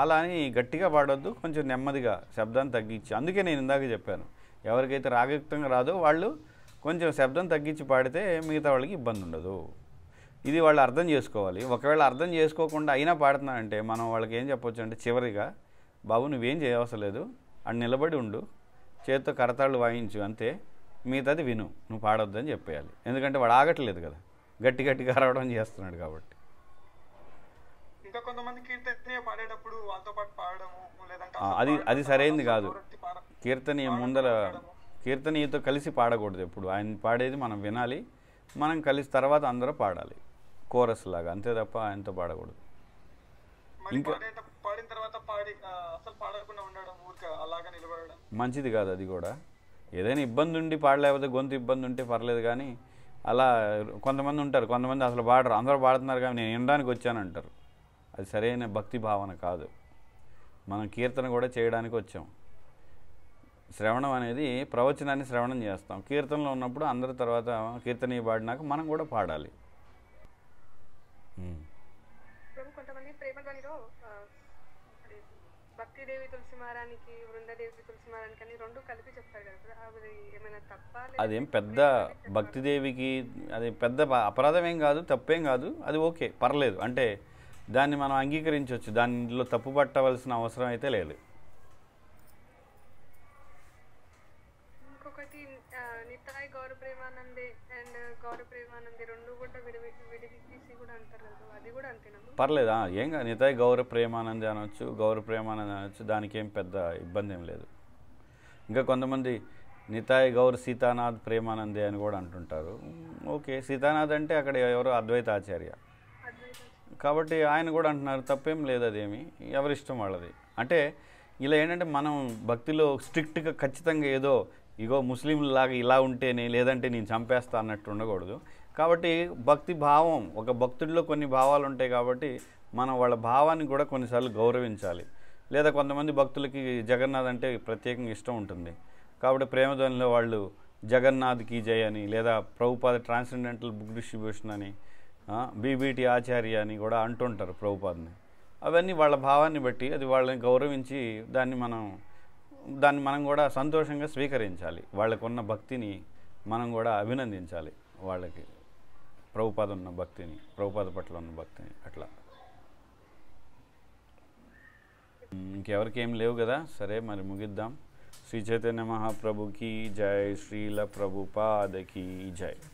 అలా అని గట్టిగా పాడొద్దు, కొంచెం నెమ్మదిగా శబ్దాన్ని తగ్గించి. అందుకే నేను ఇందాక చెప్పాను, ఎవరికైతే రాగయుక్తంగా రాదో వాళ్ళు కొంచెం శబ్దం తగ్గించి పాడితే మిగతా వాళ్ళకి ఇబ్బంది ఉండదు. ఇది వాళ్ళు అర్థం చేసుకోవాలి. ఒకవేళ అర్థం చేసుకోకుండా అయినా పాడుతున్నానంటే మనం వాళ్ళకి ఏం చెప్పొచ్చు అంటే, చివరిగా బాబు నువ్వేం చేయవసరం లేదు, అటు నిలబడి ఉండు, చేతితో కరతాళ్ళు వాయించు అంతే, మిగతాది విను, నువ్వు పాడొద్దని చెప్పేయాలి. ఎందుకంటే వాడు ఆగట్లేదు కదా, గట్టి గట్టిగా అరవడం చేస్తున్నాడు కాబట్టి. ఇంకా కొంతమంది కీర్తనీయ పాడేటప్పుడు వాళ్ళతో పాటు పాడడము, అది సరైనది కాదు. కీర్తనీయ ముందర కీర్తనీయతో కలిసి పాడకూడదు ఎప్పుడు. ఆయన పాడేది మనం వినాలి, మనం కలిసి తర్వాత అందరూ పాడాలి కోరస్ లాగా, అంతే తప్ప ఆయనతో పాడకూడదు. ఇంకా మంచిది కాదు అది కూడా. ఏదైనా ఇబ్బంది ఉండి పాడలేకపోతే, గొంతు ఇబ్బంది ఉంటే పర్లేదు, కానీ అలా కొంతమంది ఉంటారు, కొంతమంది అసలు పాడరు, అందరూ పాడుతున్నారు కానీ నేను వినడానికి వచ్చానంటారు. అది సరైన భక్తి భావన కాదు. మనం కీర్తన కూడా చేయడానికి వచ్చాం. శ్రవణం అనేది ప్రవచనాన్ని శ్రవణం చేస్తాం. కీర్తనలో ఉన్నప్పుడు అందరి తర్వాత కీర్తనీయ పాడినాక మనం కూడా పాడాలి. కొంతమంది ప్రేమధ్వనిలో భక్తిదేవి తులసిమారానికి, వృందదేవి తులసిమారానికి అని రెండు కలిపి చెప్తారు కదా, అది ఏమైనా తప్ప? అదేం పెద్ద భక్తిదేవికి అది పెద్ద అపరాధం ఏం కాదు, తప్పేం కాదు, అది ఓకే, పర్లేదు. అంటే దాన్ని మనం అంగీకరించవచ్చు, దానిలో తప్పు పట్టవలసిన అవసరం అయితే లేదు. ఇంకొకటి నితాయ్ గౌర ప్రేమానందే అండ్ గౌర ప్రేమానందే రెండు కూడా విడివిడిసి కూడా అంటారు కదా, అది కూడా అంతేనా? పర్లేదు, ఏం కాదు. నితాయ్ గౌర ప్రేమానందే అనొచ్చు, గౌర ప్రేమానందే అనొచ్చు, దానికి ఏం పెద్ద ఇబ్బంది ఏం లేదు. ఇంకా కొంతమంది నితాయ్ గౌర్ సీతానాథ్ ప్రేమానందే అని కూడా అంటుంటారు. ఓకే, సీతానాథ్ అంటే అక్కడ ఎవరో అద్వైత ఆచార్య కాబట్టి ఆయన కూడా అంటున్నారు, తప్పేం లేదు, అదేమి ఎవరిష్టం వాళ్ళది. అంటే ఇలా ఏంటంటే మనం భక్తిలో స్ట్రిక్ట్గా ఖచ్చితంగా ఏదో ఇగో ముస్లింలాగా ఇలా ఉంటేనే లేదంటే నేను చంపేస్తా అన్నట్టు ఉండకూడదు. కాబట్టి భక్తి భావం, ఒక భక్తుడిలో కొన్ని భావాలు ఉంటాయి కాబట్టి మనం వాళ్ళ భావాన్ని కూడా కొన్నిసార్లు గౌరవించాలి. లేదా కొంతమంది భక్తులకి జగన్నాథ్ అంటే ప్రత్యేకంగా ఇష్టం ఉంటుంది కాబట్టి ప్రేమధ్వనిలో వాళ్ళు జగన్నాథ్కి జై అని, లేదా ప్రభుపాద ట్రాన్సెండెంటల్ బుక్ డిస్ట్రిబ్యూషన్ అని, బీబీటీ ఆచార్య అని కూడా అంటుంటారు ప్రభుపాదని. అవన్నీ వాళ్ళ భావాన్ని బట్టి అది వాళ్ళని గౌరవించి దాన్ని మనం కూడా సంతోషంగా స్వీకరించాలి. వాళ్ళకున్న భక్తిని మనం కూడా అభినందించాలి. వాళ్ళకి ప్రభుపాద ఉన్న భక్తిని, ప్రభుపాద పట్ల ఉన్న భక్తిని అట్లా. ఇంకెవరికి ఏం లేవు కదా, సరే మరి ముగిద్దాం. శ్రీ చైతన్య మహాప్రభుకి జై, శ్రీల ప్రభుపాదకి జై.